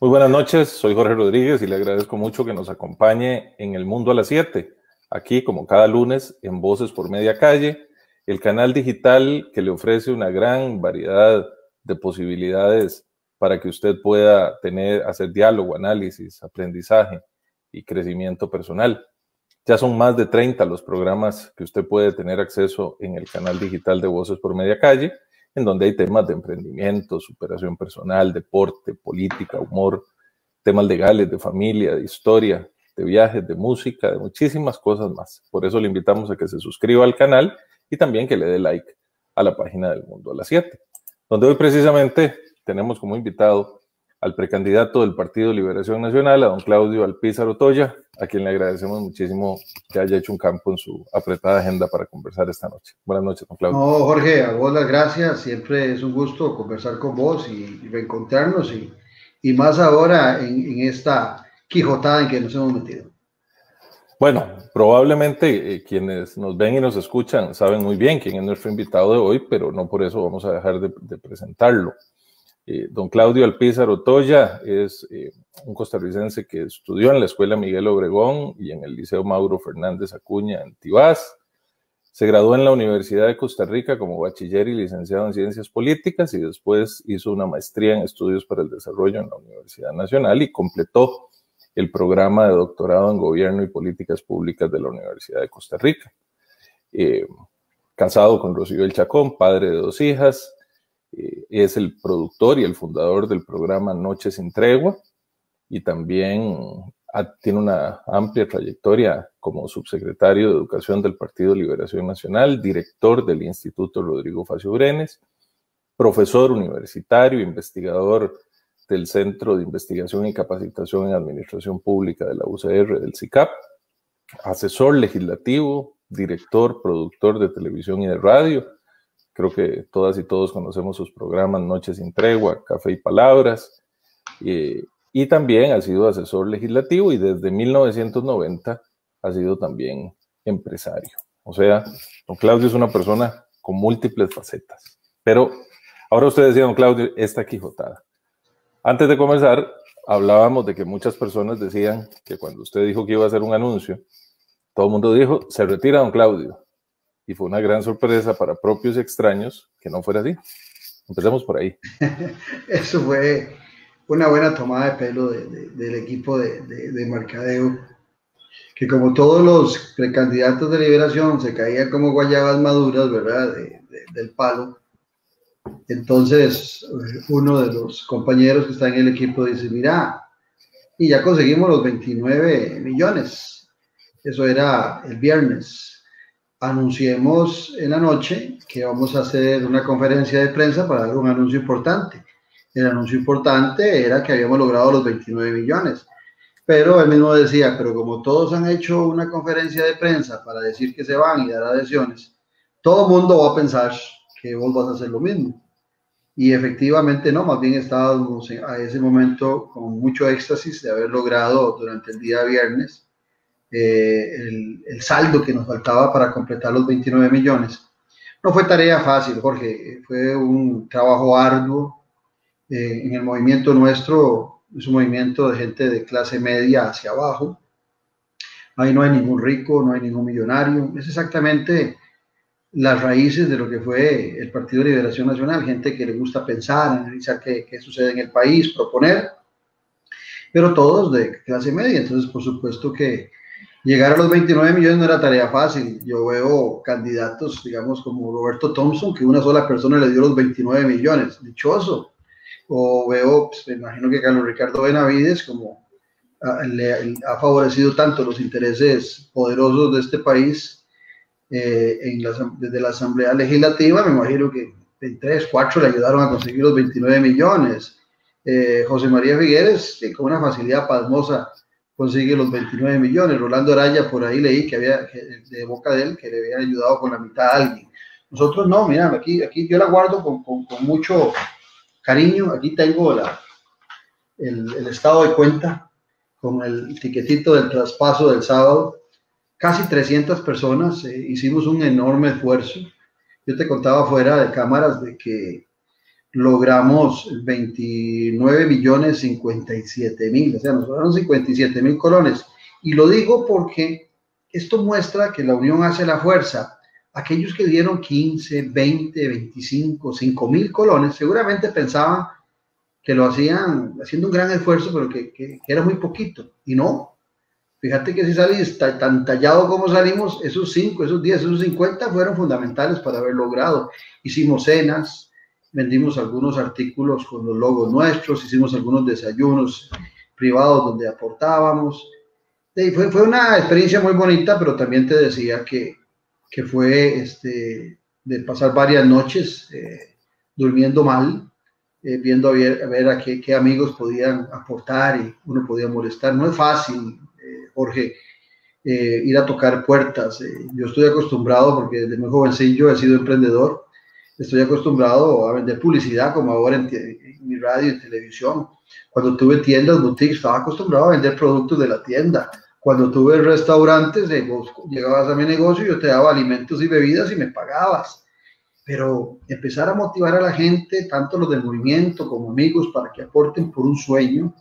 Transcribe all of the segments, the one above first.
Muy buenas noches, soy Jorge Rodríguez y le agradezco mucho que nos acompañe en El Mundo a las 7, aquí como cada lunes en Voces por Media Calle, el canal digital que le ofrece una gran variedad de posibilidades para que usted pueda hacer diálogo, análisis, aprendizaje y crecimiento personal. Ya son más de 30 los programas que usted puede tener acceso en el canal digital de Voces por Media Calle, en donde hay temas de emprendimiento, superación personal, deporte, política, humor, temas legales, de familia, de historia, de viajes, de música, de muchísimas cosas más. Por eso le invitamos a que se suscriba al canal y también que le dé like a la página del Mundo a las 7, donde hoy precisamente tenemos como invitado al precandidato del Partido Liberación Nacional, a don Claudio Alpizar Otoya, a quien le agradecemos muchísimo que haya hecho un campo en su apretada agenda para conversar esta noche. Buenas noches, don Claudio. No, Jorge, a vos las gracias. Siempre es un gusto conversar con vos y reencontrarnos y más ahora en esta quijotada en que nos hemos metido. Bueno, probablemente quienes nos ven y nos escuchan saben muy bien quién es nuestro invitado de hoy, pero no por eso vamos a dejar de presentarlo. Don Claudio Alpizar Otoya es un costarricense que estudió en la Escuela Miguel Obregón y en el Liceo Mauro Fernández Acuña en Tibás. Se graduó en la Universidad de Costa Rica como bachiller y licenciado en Ciencias Políticas y después hizo una maestría en Estudios para el Desarrollo en la Universidad Nacional y completó el programa de doctorado en Gobierno y Políticas Públicas de la Universidad de Costa Rica. Casado con Rocío El Chacón, padre de 2 hijas, es el productor y el fundador del programa Noche sin Tregua y también tiene una amplia trayectoria como subsecretario de Educación del Partido Liberación Nacional, director del Instituto Rodrigo Facio Brenes, profesor universitario, investigador del Centro de Investigación y Capacitación en Administración Pública de la UCR, del CICAP, asesor legislativo, director, productor de televisión y de radio. Creo que todas y todos conocemos sus programas Noche sin Tregua, Café y Palabras, y también ha sido asesor legislativo y desde 1990 ha sido también empresario. O sea, don Claudio es una persona con múltiples facetas. Pero ahora usted decía, don Claudio, esta quijotada. Antes de comenzar, hablábamos de que muchas personas decían que cuando usted dijo que iba a hacer un anuncio, todo el mundo dijo, se retira don Claudio. Y fue una gran sorpresa para propios y extraños que no fuera así. Empecemos por ahí. Eso fue una buena tomada de pelo del equipo de mercadeo, que como todos los precandidatos de Liberación se caían como guayabas maduras, ¿verdad? Del palo. Entonces, uno de los compañeros que está en el equipo dice, mira, y ya conseguimos los 29 millones. Eso era el viernes. Anunciemos en la noche que vamos a hacer una conferencia de prensa para dar un anuncio importante. El anuncio importante era que habíamos logrado los 29 millones. Pero él mismo decía, pero como todos han hecho una conferencia de prensa para decir que se van y dar adhesiones, todo el mundo va a pensar que vos vas a hacer lo mismo. Y efectivamente no, más bien estábamos a ese momento con mucho éxtasis de haber logrado durante el día viernes el saldo que nos faltaba para completar los 29 millones. No fue tarea fácil, Jorge, fue un trabajo arduo. En el movimiento nuestro es un movimiento de gente de clase media hacia abajo. Ahí no hay ningún rico, no hay ningún millonario. Es exactamente las raíces de lo que fue el Partido de Liberación Nacional, gente que le gusta pensar, analizar qué sucede en el país, proponer, pero todos de clase media. Entonces, por supuesto que llegar a los 29 millones no era tarea fácil. Yo veo candidatos, digamos, como Roberto Thompson, que una sola persona le dio los 29 millones, dichoso. O veo, pues, me imagino que Carlos Ricardo Benavides, como le ha favorecido tanto los intereses poderosos de este país, desde la Asamblea Legislativa, me imagino que en 3, 4 le ayudaron a conseguir los 29 millones. José María Figueres, con una facilidad pasmosa, consigue los 29 millones. Rolando Araya, por ahí leí que había, de boca de él, que le habían ayudado con la mitad a alguien. Nosotros no, mira, aquí yo la guardo con mucho cariño. Aquí tengo el estado de cuenta con el tiquetito del traspaso del sábado. Casi 300 personas, hicimos un enorme esfuerzo. Yo te contaba fuera de cámaras de que logramos 29.057.000, o sea, nos sobraron 57.000 colones. Y lo digo porque esto muestra que la unión hace la fuerza. Aquellos que dieron 15, 20, 25, 5.000 colones, seguramente pensaban que lo hacían haciendo un gran esfuerzo, pero que era muy poquito. Y no. Fíjate que si salís tan tallado como salimos, esos 5, esos 10, esos 50 fueron fundamentales para haber logrado. Hicimos cenas, vendimos algunos artículos con los logos nuestros, hicimos algunos desayunos privados donde aportábamos. Y fue una experiencia muy bonita, pero también te decía que fue de pasar varias noches durmiendo mal, viendo a ver a qué amigos podían aportar y uno podía molestar. No es fácil, Jorge, ir a tocar puertas. Yo estoy acostumbrado, porque desde muy jovencillo he sido emprendedor, estoy acostumbrado a vender publicidad, como ahora en mi radio y televisión. Cuando tuve tiendas, boutiques, estaba acostumbrado a vender productos de la tienda. Cuando tuve restaurantes, vos llegabas a mi negocio, yo te daba alimentos y bebidas y me pagabas. Pero empezar a motivar a la gente, tanto los del movimiento como amigos, para que aporten por un sueño,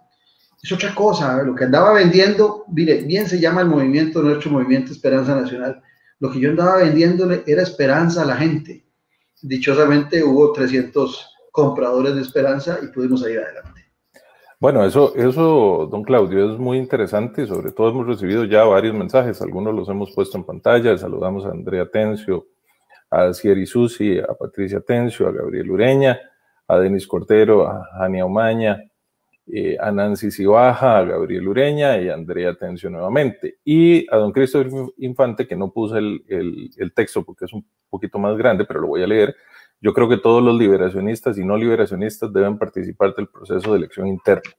es otra cosa. Lo que andaba vendiendo, mire, bien se llama el movimiento, nuestro movimiento Esperanza Nacional. Lo que yo andaba vendiéndole era esperanza a la gente. Dichosamente hubo 300 compradores de esperanza y pudimos salir adelante. Bueno, eso, don Claudio, es muy interesante y sobre todo hemos recibido ya varios mensajes, algunos los hemos puesto en pantalla. Saludamos a Andrea Tencio, a Cieri Susi, a Patricia Tencio, a Gabriel Ureña, a Denis Cordero, a Jania Omaña, a Nancy Cibaja, a Gabriel Ureña y a Andrea Tencio nuevamente. Y a don Christopher Infante, que no puse el texto porque es un poquito más grande, pero lo voy a leer. Yo creo que todos los liberacionistas y no liberacionistas deben participar del proceso de elección interna.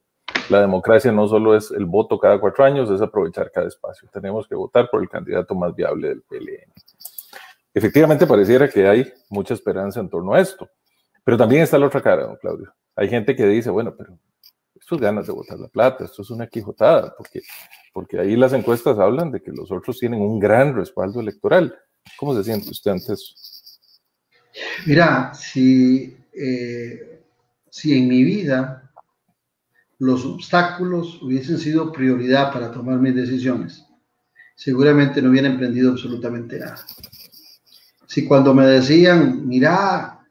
La democracia no solo es el voto cada 4 años, es aprovechar cada espacio. Tenemos que votar por el candidato más viable del PLN. Efectivamente, pareciera que hay mucha esperanza en torno a esto. Pero también está la otra cara, don Claudio. Hay gente que dice, bueno, pero esto es ganas de botar la plata, esto es una quijotada, porque ahí las encuestas hablan de que los otros tienen un respaldo electoral. ¿Cómo se siente usted ante eso? Mira, si en mi vida los obstáculos hubiesen sido prioridad para tomar mis decisiones, seguramente no hubiera emprendido absolutamente nada. Si cuando me decían, mira,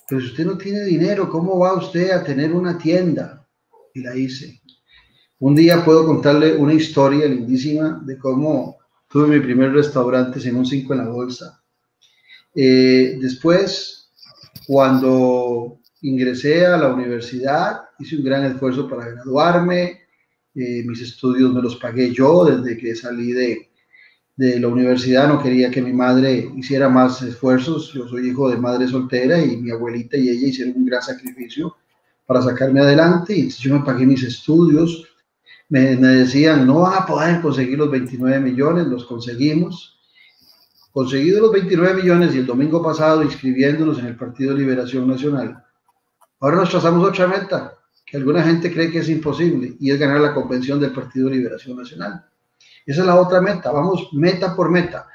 pero si usted no tiene dinero, ¿cómo va usted a tener una tienda? Y la hice. Un día puedo contarle una historia lindísima de cómo tuve mi primer restaurante en un 5 en la bolsa. Después, cuando ingresé a la universidad, hice un gran esfuerzo para graduarme. Mis estudios me los pagué yo desde que salí de la universidad. No quería que mi madre hiciera más esfuerzos. Yo soy hijo de madre soltera y mi abuelita y ella hicieron un gran sacrificio para sacarme adelante. Y yo me pagué mis estudios. Me decían, no vas a poder conseguir los 29 millones, los conseguimos. Conseguido los 29 millones y el domingo pasado inscribiéndonos en el Partido de Liberación Nacional, ahora nos trazamos otra meta que alguna gente cree que es imposible, y es ganar la convención del Partido de Liberación Nacional. Esa es la otra meta. Vamos meta por meta.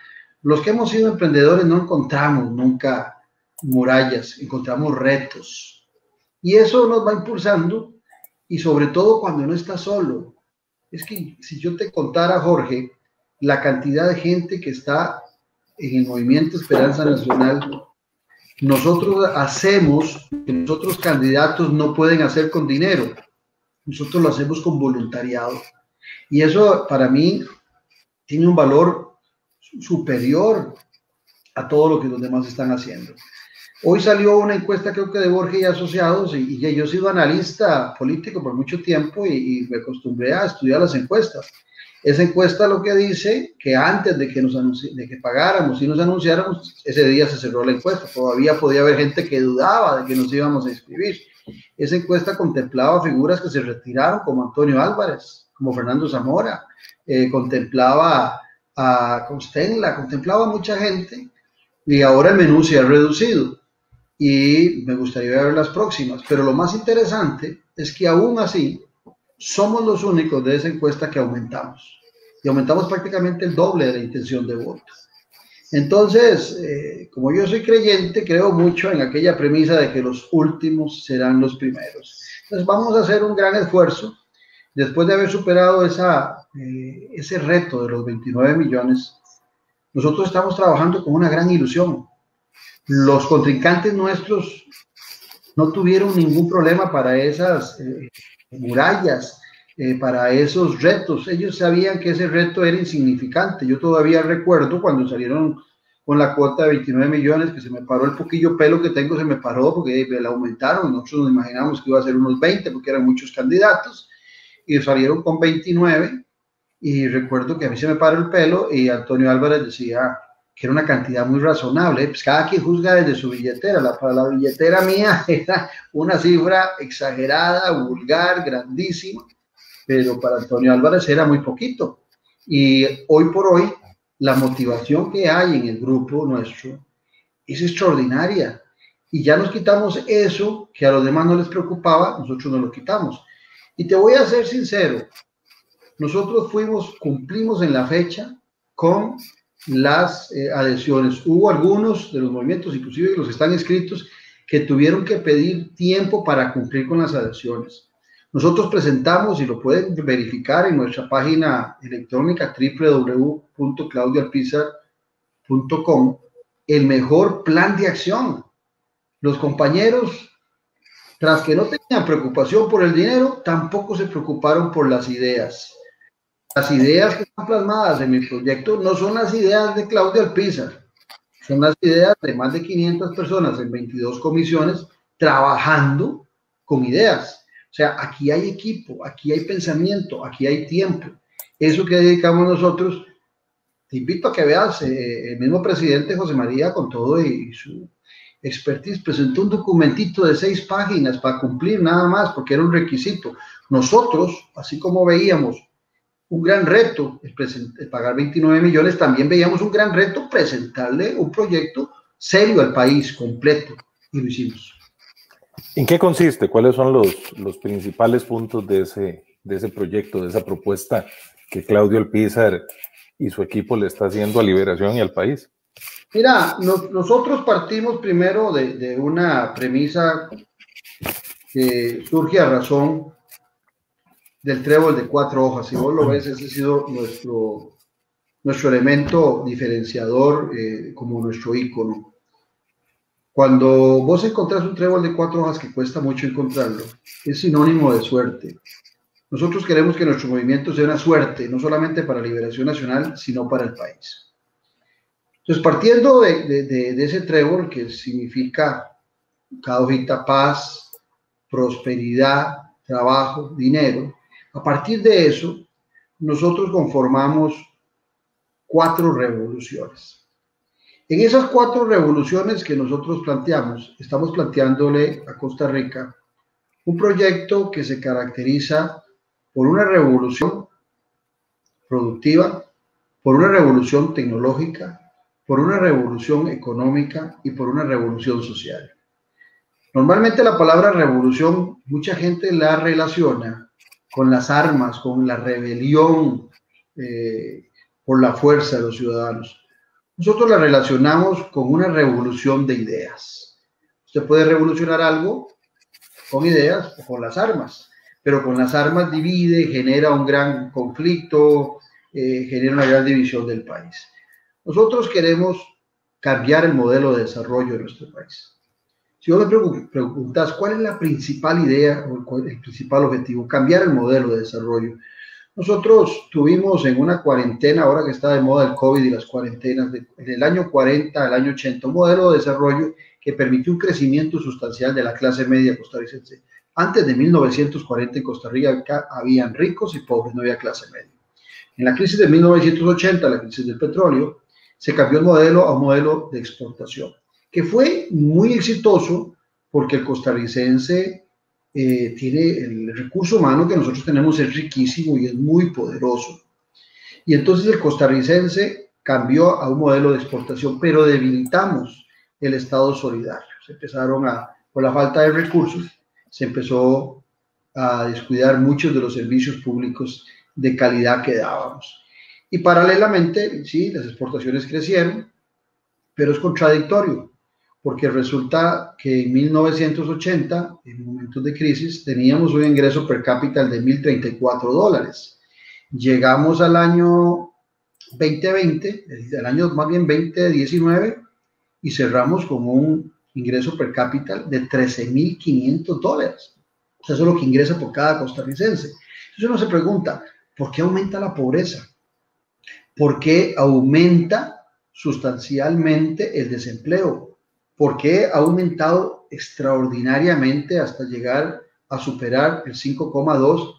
Los que hemos sido emprendedores no encontramos nunca murallas, encontramos retos, y eso nos va impulsando, y sobre todo cuando no estás solo. Es que si yo te contara, Jorge, la cantidad de gente que está en el movimiento Esperanza Nacional, nosotros hacemos que los otros candidatos no pueden hacer con dinero. Nosotros lo hacemos con voluntariado. Y eso para mí tiene un valor superior a todo lo que los demás están haciendo. Hoy salió una encuesta, creo que de Borges y Asociados, y yo he sido analista político por mucho tiempo y me acostumbré a estudiar las encuestas. Esa encuesta lo que dice que antes de que pagáramos y nos anunciáramos, ese día se cerró la encuesta. Todavía podía haber gente que dudaba de que nos íbamos a inscribir. Esa encuesta contemplaba figuras que se retiraron, como Antonio Álvarez, como Fernando Zamora, contemplaba a Constenla, contemplaba a mucha gente, y ahora el menú se ha reducido y me gustaría ver las próximas. Pero lo más interesante es que aún así somos los únicos de esa encuesta que aumentamos, y aumentamos prácticamente el doble de la intención de voto. Entonces, como yo soy creyente, creo mucho en aquella premisa de que los últimos serán los primeros. Entonces, vamos a hacer un gran esfuerzo. Después de haber superado ese reto de los 29 millones, nosotros estamos trabajando con una gran ilusión. Los contrincantes nuestros no tuvieron ningún problema para esas murallas, para esos retos. Ellos sabían que ese reto era insignificante. Yo todavía recuerdo cuando salieron con la cuota de 29 millones, que se me paró el poquillo pelo que tengo, se me paró porque me la aumentaron. Nosotros nos imaginamos que iba a ser unos 20 porque eran muchos candidatos y salieron con 29. Y recuerdo que a mí se me paró el pelo y Antonio Álvarez decía que era una cantidad muy razonable. Pues cada quien juzga desde su billetera. Para la billetera mía era una cifra exagerada, vulgar, grandísima, pero para Antonio Álvarez era muy poquito. Y hoy por hoy, la motivación que hay en el grupo nuestro es extraordinaria. Y ya nos quitamos eso que a los demás no les preocupaba, nosotros nos lo quitamos. Y te voy a ser sincero, nosotros cumplimos en la fecha con las adhesiones. Hubo algunos de los movimientos, inclusive los que están inscritos, que tuvieron que pedir tiempo para cumplir con las adhesiones. Nosotros presentamos, y lo pueden verificar en nuestra página electrónica www.claudiaalpizar.com, el mejor plan de acción. Los compañeros, tras que no tenían preocupación por el dinero, tampoco se preocuparon por las ideas. Las ideas que están plasmadas en mi proyecto no son las ideas de Claudio Alpizar, son las ideas de más de 500 personas en 22 comisiones trabajando con ideas. O sea, aquí hay equipo, aquí hay pensamiento, aquí hay tiempo. Eso que dedicamos nosotros, te invito a que veas, el mismo presidente José María, con todo y su expertise, presentó un documentito de 6 páginas para cumplir nada más, porque era un requisito. Nosotros, así como veíamos un gran reto el pagar 29 millones, también veíamos un gran reto presentarle un proyecto serio al país completo, y lo hicimos. ¿En qué consiste? ¿Cuáles son los principales puntos de ese proyecto, de esa propuesta que Claudio Alpizar y su equipo le está haciendo a Liberación y al país? Mira, nosotros partimos primero de una premisa que surge a razón del trébol de 4 hojas. Si vos lo ves, ese ha sido nuestro elemento diferenciador, como nuestro ícono. Cuando vos encontrás un trébol de 4 hojas, que cuesta mucho encontrarlo, es sinónimo de suerte. Nosotros queremos que nuestro movimiento sea una suerte, no solamente para Liberación Nacional, sino para el país. Entonces, partiendo de ese trébol, que significa cada hojita paz, prosperidad, trabajo, dinero, a partir de eso, nosotros conformamos 4 revoluciones. En esas 4 revoluciones que nosotros planteamos, estamos planteándole a Costa Rica un proyecto que se caracteriza por una revolución productiva, por una revolución tecnológica, por una revolución económica y por una revolución social. Normalmente la palabra revolución, mucha gente la relaciona con las armas, con la rebelión por la fuerza de los ciudadanos. Nosotros la relacionamos con una revolución de ideas. Usted puede revolucionar algo con ideas o con las armas, pero con las armas divide, genera un gran conflicto, genera una gran división del país. Nosotros queremos cambiar el modelo de desarrollo de nuestro país. Si vos me preguntas cuál es la principal idea o el principal objetivo, cambiar el modelo de desarrollo. Nosotros tuvimos en una cuarentena, ahora que está de moda el COVID y las cuarentenas, en el año 40 al año 80, un modelo de desarrollo que permitió un crecimiento sustancial de la clase media costarricense. Antes de 1940 en Costa Rica habían ricos y pobres, no había clase media. En la crisis de 1980, la crisis del petróleo, se cambió el modelo a un modelo de exportación, que fue muy exitoso porque el costarricense tiene el recurso humano que nosotros tenemos, es riquísimo y es muy poderoso. Y entonces el costarricense cambió a un modelo de exportación, pero debilitamos el Estado solidario. Se empezaron por la falta de recursos, se empezó a descuidar muchos de los servicios públicos de calidad que dábamos. Y paralelamente, sí, las exportaciones crecieron, pero es contradictorio, porque resulta que en 1980, en momentos de crisis, teníamos un ingreso per cápita de $1,034. Llegamos al año 2020, el año más bien 2019, y cerramos con un ingreso per cápita de $13,500. O sea, eso es lo que ingresa por cada costarricense. Entonces uno se pregunta, ¿por qué aumenta la pobreza? ¿Por qué aumenta sustancialmente el desempleo? ¿Por qué ha aumentado extraordinariamente hasta llegar a superar el 5,2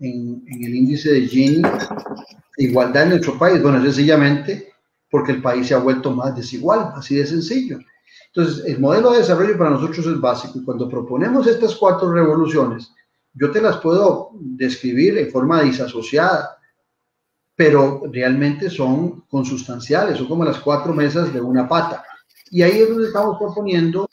en el índice de Gini de igualdad en nuestro país? Bueno, sencillamente porque el país se ha vuelto más desigual, así de sencillo. Entonces, el modelo de desarrollo para nosotros es básico, y cuando proponemos estas 4 revoluciones, yo te las puedo describir en forma disasociada, pero realmente son consustanciales, son como las 4 mesas de una pata. Y ahí es donde estamos proponiendo,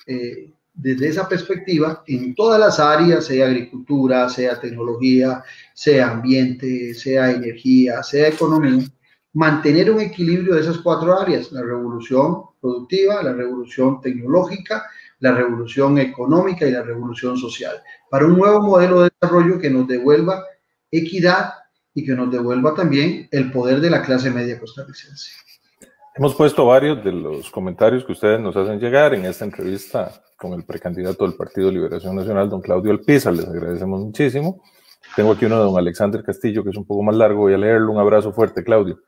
desde esa perspectiva, en todas las áreas, sea agricultura, sea tecnología, sea ambiente, sea energía, sea economía, mantener un equilibrio de esas 4 áreas: la revolución productiva, la revolución tecnológica, la revolución económica y la revolución social, para un nuevo modelo de desarrollo que nos devuelva equidad y que nos devuelva también el poder de la clase media costarricense. Hemos puesto varios de los comentarios que ustedes nos hacen llegar en esta entrevista con el precandidato del Partido Liberación Nacional, don Claudio Alpizar. Les agradecemos muchísimo. Tengo aquí uno de don Alexander Castillo, que es un poco más largo. Voy a leerlo. Un abrazo fuerte, Claudio.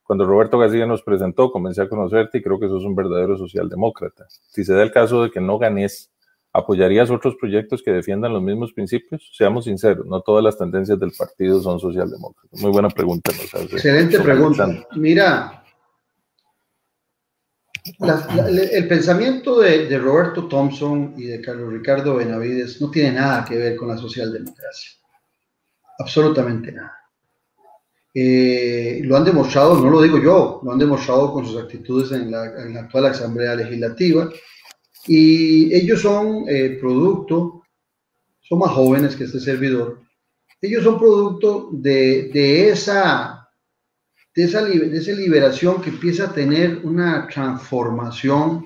Cuando Roberto García nos presentó, comencé a conocerte y creo que sos un verdadero socialdemócrata. Si se da el caso de que no ganes, ¿apoyarías otros proyectos que defiendan los mismos principios? Seamos sinceros, no todas las tendencias del partido son socialdemócratas. Muy buena pregunta nos hace. Excelente pregunta. Alexander. Mira, el pensamiento de Roberto Thompson y de Carlos Ricardo Benavides no tiene nada que ver con la socialdemocracia. Absolutamente nada. Lo han demostrado, no lo digo yo, lo han demostrado con sus actitudes en la actual Asamblea Legislativa, y ellos son producto, son más jóvenes que este servidor, ellos son producto de esa liberación que empieza a tener una transformación,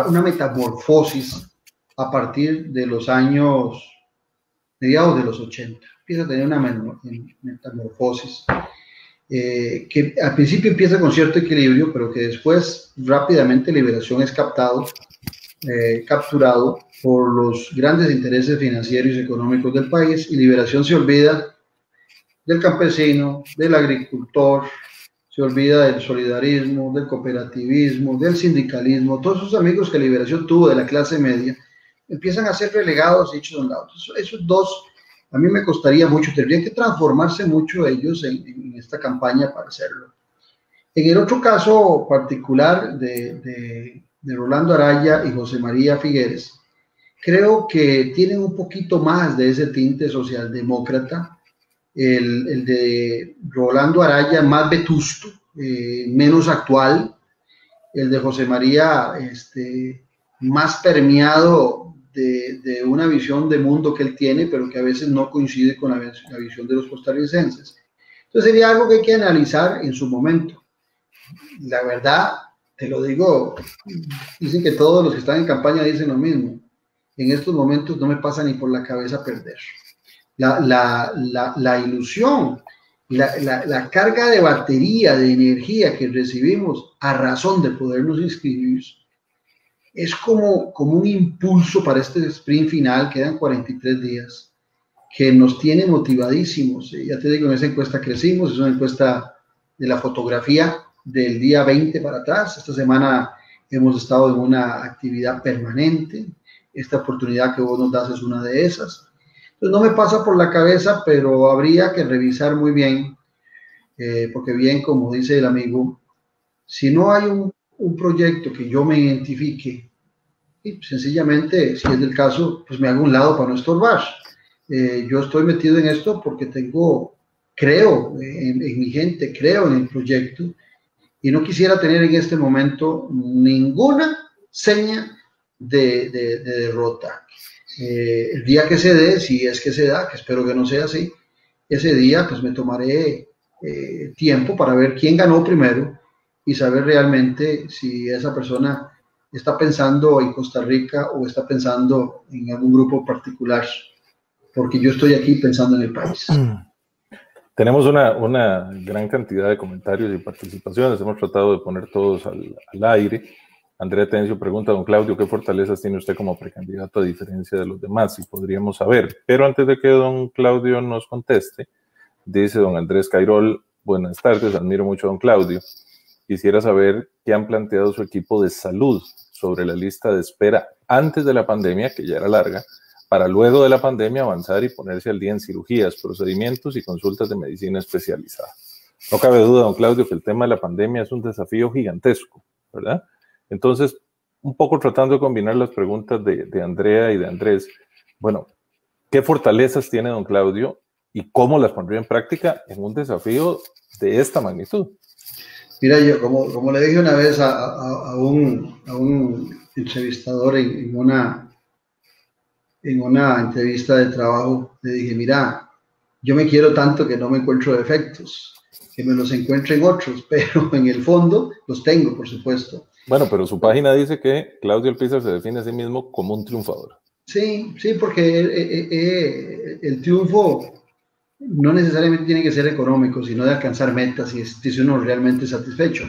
una metamorfosis a partir de los años mediados de los 80. Empieza a tener una metamorfosis que al principio empieza con cierto equilibrio, pero que después rápidamente Liberación es capturado por los grandes intereses financieros y económicos del país, y Liberación se olvida del campesino, del agricultor, se olvida del solidarismo, del cooperativismo, del sindicalismo. Todos esos amigos que Liberación tuvo de la clase media empiezan a ser relegados y hechos a un lado. Esos dos, a mí me costaría mucho, tendrían que transformarse mucho ellos en esta campaña para hacerlo. En el otro caso particular de Rolando Araya y José María Figueres, creo que tienen un poquito más de ese tinte socialdemócrata. El de Rolando Araya más vetusto, menos actual. El de José María más permeado de una visión de mundo que él tiene, pero que a veces no coincide con la visión de los costarricenses. Entonces sería algo que hay que analizar en su momento. La verdad, te lo digo, dicen que todos los que están en campaña dicen lo mismo. En estos momentos no me pasa ni por la cabeza perder. La ilusión, la carga de batería, de energía que recibimos a razón de podernos inscribir, es como un impulso para este sprint final. Quedan 43 días, que nos tiene motivadísimos. Ya te digo, en esa encuesta crecimos, es una encuesta de la fotografía del día 20 para atrás. Esta semana hemos estado en una actividad permanente. Esta oportunidad que vos nos das es una de esas. Entonces no me pasa por la cabeza, pero habría que revisar muy bien, porque bien, como dice el amigo, si no hay un proyecto que yo me identifique, y sencillamente, si es del caso, pues me hago a un lado para no estorbar. Yo estoy metido en esto porque creo en mi gente, creo en el proyecto, y no quisiera tener en este momento ninguna seña de derrota. El día que se dé, si es que se da, que espero que no sea así, ese día pues me tomaré tiempo para ver quién ganó primero y saber realmente si esa persona está pensando en Costa Rica o está pensando en algún grupo particular, porque yo estoy aquí pensando en el país. Tenemos una gran cantidad de comentarios y participaciones, hemos tratado de poner todos al aire. Andrea Tencio pregunta, don Claudio, ¿qué fortalezas tiene usted como precandidato a diferencia de los demás? Si podríamos saber. Pero antes de que don Claudio nos conteste, dice don Andrés Cairol, buenas tardes, admiro mucho a don Claudio. Quisiera saber qué han planteado su equipo de salud sobre la lista de espera antes de la pandemia, que ya era larga, para luego de la pandemia avanzar y ponerse al día en cirugías, procedimientos y consultas de medicina especializada. No cabe duda, don Claudio, que el tema de la pandemia es un desafío gigantesco, ¿verdad? Entonces, un poco tratando de combinar las preguntas de Andrea y de Andrés, bueno, ¿qué fortalezas tiene don Claudio y cómo las pondría en práctica en un desafío de esta magnitud? Mira, yo como le dije una vez a un entrevistador en una entrevista de trabajo, le dije, mira, yo me quiero tanto que no me encuentro defectos, que me los encuentren otros, pero en el fondo los tengo, por supuesto. Bueno, pero su página dice que Claudio Alpizar se define a sí mismo como un triunfador. Sí, porque el triunfo no necesariamente tiene que ser económico, sino de alcanzar metas y sentirse uno realmente satisfecho.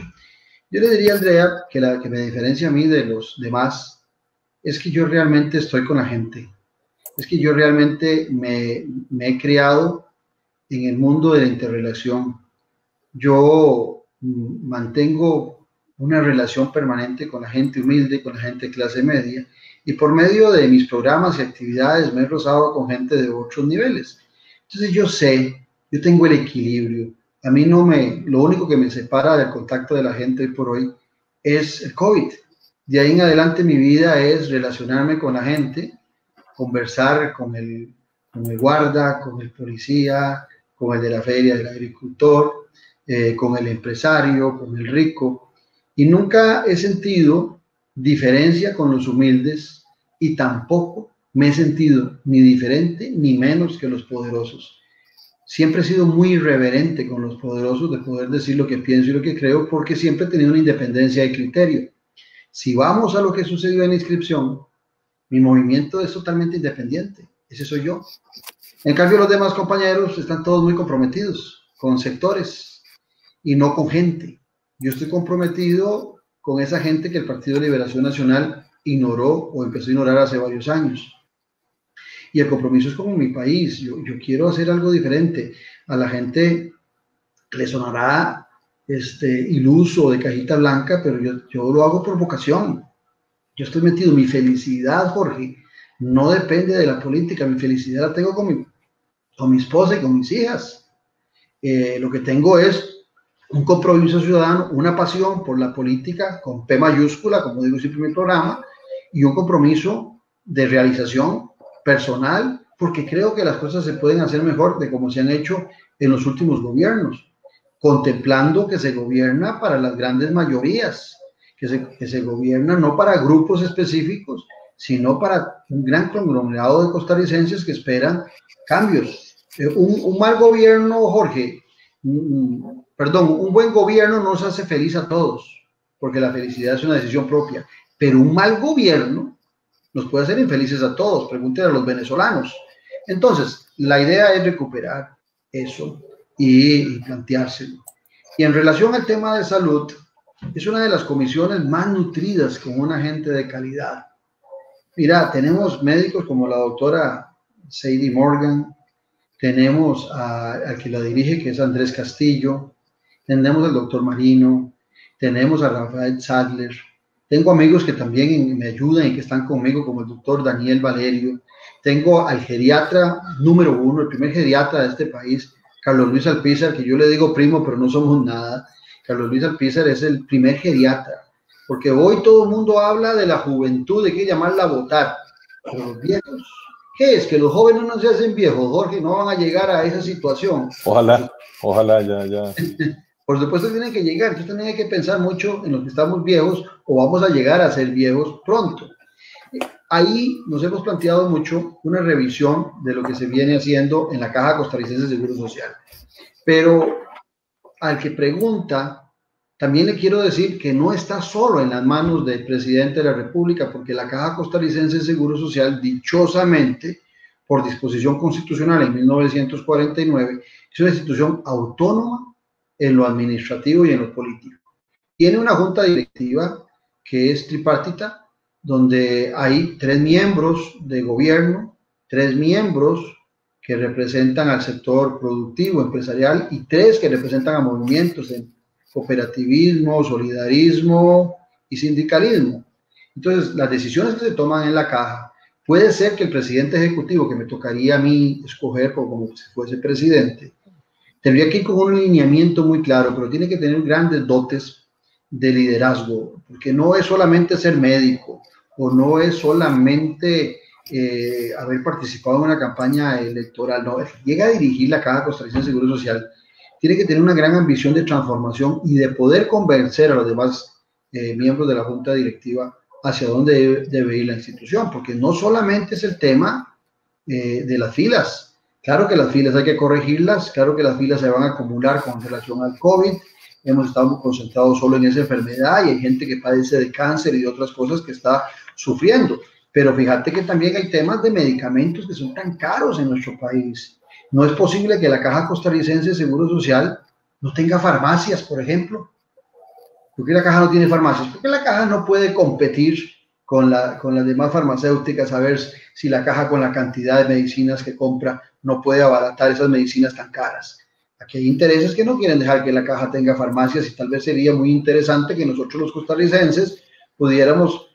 Yo le diría a Andrea que la que me diferencia a mí de los demás es que yo realmente estoy con la gente. Es que yo realmente me he criado en el mundo de la interrelación. Yo mantengo una relación permanente con la gente humilde, con la gente de clase media, y por medio de mis programas y actividades me he rozado con gente de otros niveles. Entonces yo tengo el equilibrio. A mí lo único que me separa del contacto de la gente hoy por hoy es el COVID. De ahí en adelante mi vida es relacionarme con la gente, conversar con el guarda, con el policía, con el de la feria del agricultor, con el empresario, con el rico. Y nunca he sentido diferencia con los humildes y tampoco me he sentido ni diferente ni menos que los poderosos. Siempre he sido muy irreverente con los poderosos de poder decir lo que pienso y lo que creo, porque siempre he tenido una independencia de criterio. Si vamos a lo que sucedió en la inscripción, mi movimiento es totalmente independiente. Ese soy yo. En cambio, los demás compañeros están todos muy comprometidos con sectores y no con gente. Yo estoy comprometido con esa gente que el Partido de Liberación Nacional ignoró o empezó a ignorar hace varios años. Y el compromiso es como mi país. Yo quiero hacer algo diferente. A la gente le sonará iluso de cajita blanca, pero yo lo hago por vocación. Yo estoy metido. Mi felicidad, Jorge, no depende de la política. Mi felicidad la tengo con mi esposa y con mis hijas. Lo que tengo es un compromiso ciudadano, una pasión por la política con P mayúscula, como digo siempre en mi programa, y un compromiso de realización personal, porque creo que las cosas se pueden hacer mejor de como se han hecho en los últimos gobiernos, contemplando que se gobierna para las grandes mayorías, que se gobierna no para grupos específicos, sino para un gran conglomerado de costarricenses que esperan cambios. Un mal gobierno, Jorge, un buen gobierno no nos hace feliz a todos, porque la felicidad es una decisión propia, pero un mal gobierno nos puede hacer infelices a todos. Pregúntenle a los venezolanos. Entonces, la idea es recuperar eso y planteárselo. Y en relación al tema de salud, es una de las comisiones más nutridas con una gente de calidad. Mira, tenemos médicos como la doctora Sadie Morgan, tenemos al que la dirige, que es Andrés Castillo, tenemos al doctor Marino, tenemos a Rafael Sadler. Tengo amigos que también me ayudan y que están conmigo, como el doctor Daniel Valerio. Tengo al geriatra número 1, el primer geriatra de este país, Carlos Luis Alpizar, que yo le digo primo, pero no somos nada. Carlos Luis Alpizar es el primer geriatra, porque hoy todo el mundo habla de la juventud, de que llamarla a votar. Pero los viejos, ¿qué es? Que los jóvenes no se hacen viejos, Jorge, no van a llegar a esa situación. Ojalá, ya. Por supuesto tienen que llegar. Entonces también hay que pensar mucho en los que estamos viejos o vamos a llegar a ser viejos pronto. Ahí nos hemos planteado mucho una revisión de lo que se viene haciendo en la Caja Costarricense de Seguro Social. Pero al que pregunta también le quiero decir que no está solo en las manos del presidente de la República, porque la Caja Costarricense de Seguro Social, dichosamente, por disposición constitucional en 1949, es una institución autónoma en lo administrativo y en lo político. Tiene una junta directiva que es tripartita, donde hay 3 miembros de gobierno, 3 miembros que representan al sector productivo, empresarial, y 3 que representan a movimientos en cooperativismo, solidarismo y sindicalismo. Entonces, las decisiones que se toman en la caja, puede ser que el presidente ejecutivo, que me tocaría a mí escoger como si fuese presidente, tendría que ir con un lineamiento muy claro, pero tiene que tener grandes dotes de liderazgo, porque no es solamente ser médico, o no es solamente haber participado en una campaña electoral, no, llega a dirigir la Caja Costarricense de Seguro Social, tiene que tener una gran ambición de transformación y de poder convencer a los demás miembros de la Junta Directiva hacia dónde debe ir la institución, porque no solamente es el tema de las filas. Claro que las filas hay que corregirlas, claro que las filas se van a acumular con relación al COVID, hemos estado concentrados solo en esa enfermedad y hay gente que padece de cáncer y de otras cosas que está sufriendo, pero fíjate que también hay temas de medicamentos que son tan caros en nuestro país. No es posible que la Caja Costarricense de Seguro Social no tenga farmacias, por ejemplo. ¿Por qué la Caja no tiene farmacias? Porque la Caja no puede competir con las demás farmacéuticas a ver si la Caja, con la cantidad de medicinas que compra, no puede abaratar esas medicinas tan caras. Aquí hay intereses que no quieren dejar que la Caja tenga farmacias y tal vez sería muy interesante que nosotros los costarricenses pudiéramos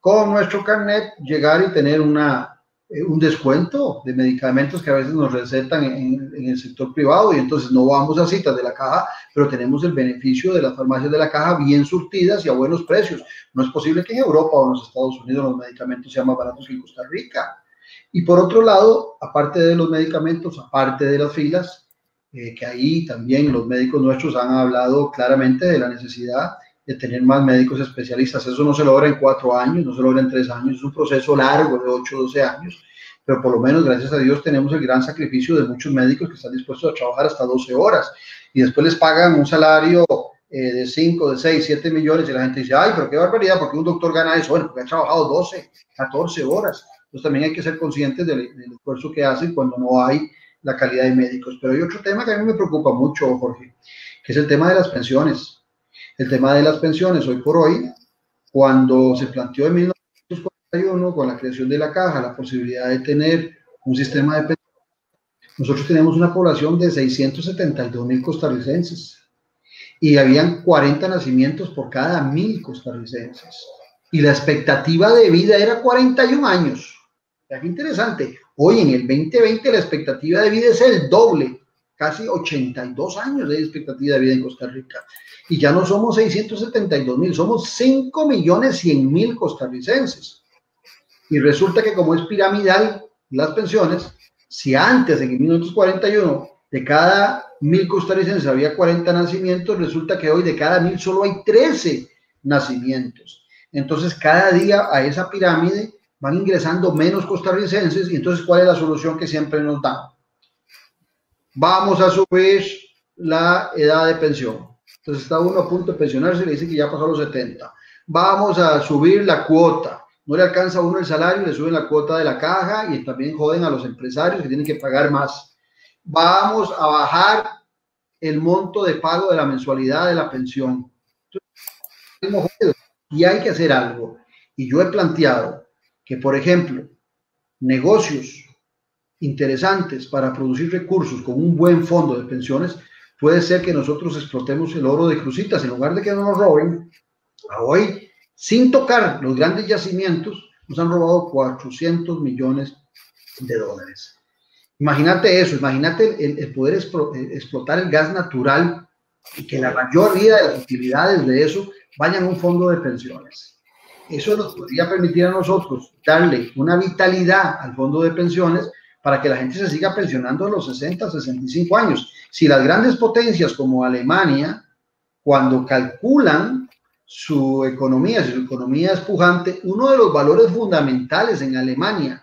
con nuestro carnet llegar y tener un descuento de medicamentos que a veces nos recetan en el sector privado y entonces no vamos a citas de la Caja, pero tenemos el beneficio de las farmacias de la Caja bien surtidas y a buenos precios. No es posible que en Europa o en los Estados Unidos los medicamentos sean más baratos que en Costa Rica. Y por otro lado, aparte de los medicamentos, aparte de las filas, que ahí también los médicos nuestros han hablado claramente de la necesidad de tener más médicos especialistas. Eso no se logra en 4 años, no se logra en 3 años, es un proceso largo de 8 o 12 años, pero por lo menos, gracias a Dios, tenemos el gran sacrificio de muchos médicos que están dispuestos a trabajar hasta 12 horas y después les pagan un salario de 5, de 6, 7 millones y la gente dice, ay, pero qué barbaridad, ¿por qué un doctor gana eso? Bueno, porque ha trabajado 12, 14 horas. Entonces también hay que ser conscientes del esfuerzo que hacen cuando no hay la calidad de médicos. Pero hay otro tema que a mí me preocupa mucho, Jorge, que es el tema de las pensiones. El tema de las pensiones, hoy por hoy, cuando se planteó en 1941, con la creación de la Caja, la posibilidad de tener un sistema de pensiones, nosotros tenemos una población de 672,000 costarricenses y habían 40 nacimientos por cada 1,000 costarricenses. Y la expectativa de vida era 41 años. Qué interesante. Hoy, en el 2020, la expectativa de vida es el doble, casi 82 años de expectativa de vida en Costa Rica. Y ya no somos 672,000, somos 5,100,000 costarricenses. Y resulta que como es piramidal las pensiones, si antes, en 1941, de cada 1,000 costarricenses había 40 nacimientos, resulta que hoy de cada 1,000 solo hay 13 nacimientos. Entonces, cada día a esa pirámide van ingresando menos costarricenses y entonces, ¿cuál es la solución que siempre nos dan? Vamos a subir la edad de pensión. Entonces está uno a punto de pensionarse y le dice que ya pasó a los 70. Vamos a subir la cuota. No le alcanza a uno el salario, le suben la cuota de la Caja y también joden a los empresarios que tienen que pagar más. Vamos a bajar el monto de pago de la mensualidad de la pensión. Y hay que hacer algo. Y yo he planteado que, por ejemplo, negocios interesantes para producir recursos con un buen fondo de pensiones, puede ser que nosotros explotemos el oro de Cruzitas, en lugar de que nos roben. Hoy, sin tocar los grandes yacimientos, nos han robado 400 millones de dólares. Imagínate eso, imagínate el poder explotar el gas natural y que la mayoría de las utilidades de eso vayan a un fondo de pensiones. Eso nos podría permitir a nosotros darle una vitalidad al fondo de pensiones para que la gente se siga pensionando a los 60, 65 años. Si las grandes potencias como Alemania, cuando calculan su economía, si su economía es pujante, uno de los valores fundamentales en Alemania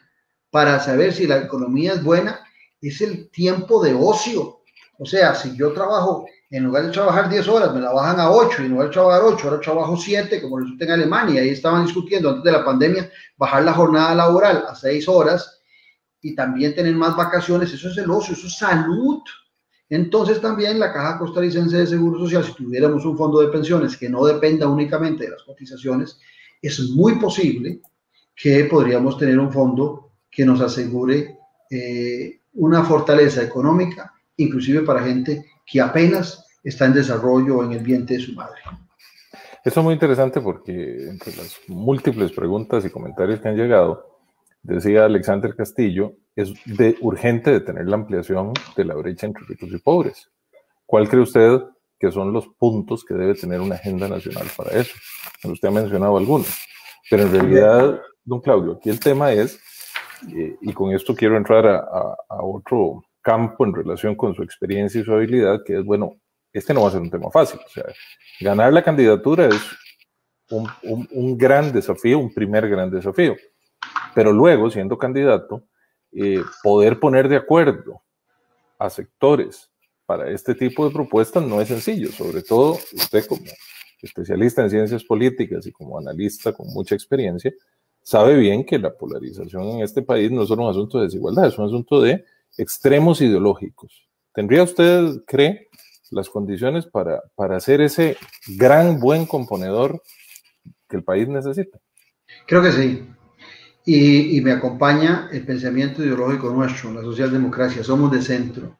para saber si la economía es buena es el tiempo de ocio. O sea, si yo trabajo, en lugar de trabajar 10 horas, me la bajan a 8, y en lugar de trabajar 8, ahora trabajo 7, como resulta en Alemania. Ahí estaban discutiendo antes de la pandemia, bajar la jornada laboral a 6 horas y también tener más vacaciones. Eso es el ocio, eso es salud. Entonces también la Caja Costarricense de Seguro Social, si tuviéramos un fondo de pensiones que no dependa únicamente de las cotizaciones, es muy posible que podríamos tener un fondo que nos asegure una fortaleza económica, inclusive para gente que apenas está en desarrollo o en el vientre de su madre. Eso es muy interesante porque entre las múltiples preguntas y comentarios que han llegado, decía Alexander Castillo, es urgente detener la ampliación de la brecha entre ricos y pobres. ¿Cuál cree usted que son los puntos que debe tener una agenda nacional para eso? Usted ha mencionado algunos, pero en realidad, don Claudio, aquí el tema es, y con esto quiero entrar a otro campo en relación con su experiencia y su habilidad, que es, bueno, este no va a ser un tema fácil. O sea, ganar la candidatura es un gran desafío, un primer gran desafío. Pero luego, siendo candidato, poder poner de acuerdo a sectores para este tipo de propuestas no es sencillo. Sobre todo usted como especialista en ciencias políticas y como analista con mucha experiencia, sabe bien que la polarización en este país no es solo un asunto de desigualdad, es un asunto de extremos ideológicos. ¿Tendría usted, cree, las condiciones para hacer ese gran, buen componedor que el país necesita? Creo que sí. Y me acompaña el pensamiento ideológico nuestro, la socialdemocracia. Somos de centro.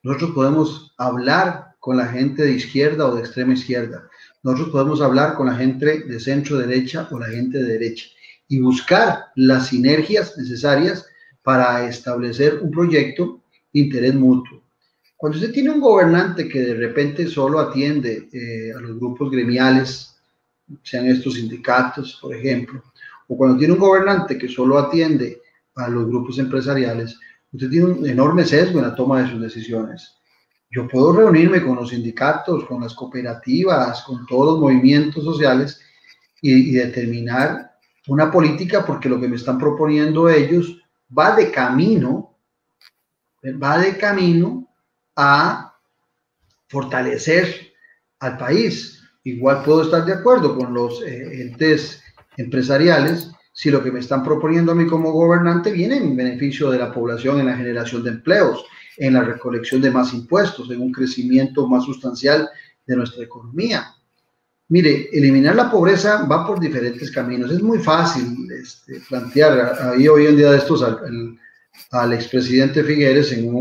Nosotros podemos hablar con la gente de izquierda o de extrema izquierda. Nosotros podemos hablar con la gente de centro derecha o la gente de derecha y buscar las sinergias necesarias para establecer un proyecto de interés mutuo. Cuando usted tiene un gobernante que de repente solo atiende a los grupos gremiales, sean estos sindicatos, por ejemplo, o cuando tiene un gobernante que solo atiende a los grupos empresariales, usted tiene un enorme sesgo en la toma de sus decisiones. Yo puedo reunirme con los sindicatos, con las cooperativas, con todos los movimientos sociales y determinar una política porque lo que me están proponiendo ellos va de camino a fortalecer al país. Igual puedo estar de acuerdo con los entes empresariales si lo que me están proponiendo a mí como gobernante viene en beneficio de la población, en la generación de empleos, en la recolección de más impuestos, en un crecimiento más sustancial de nuestra economía. Mire, eliminar la pobreza va por diferentes caminos. Es muy fácil plantear, ahí hoy en día de estos al expresidente Figueres en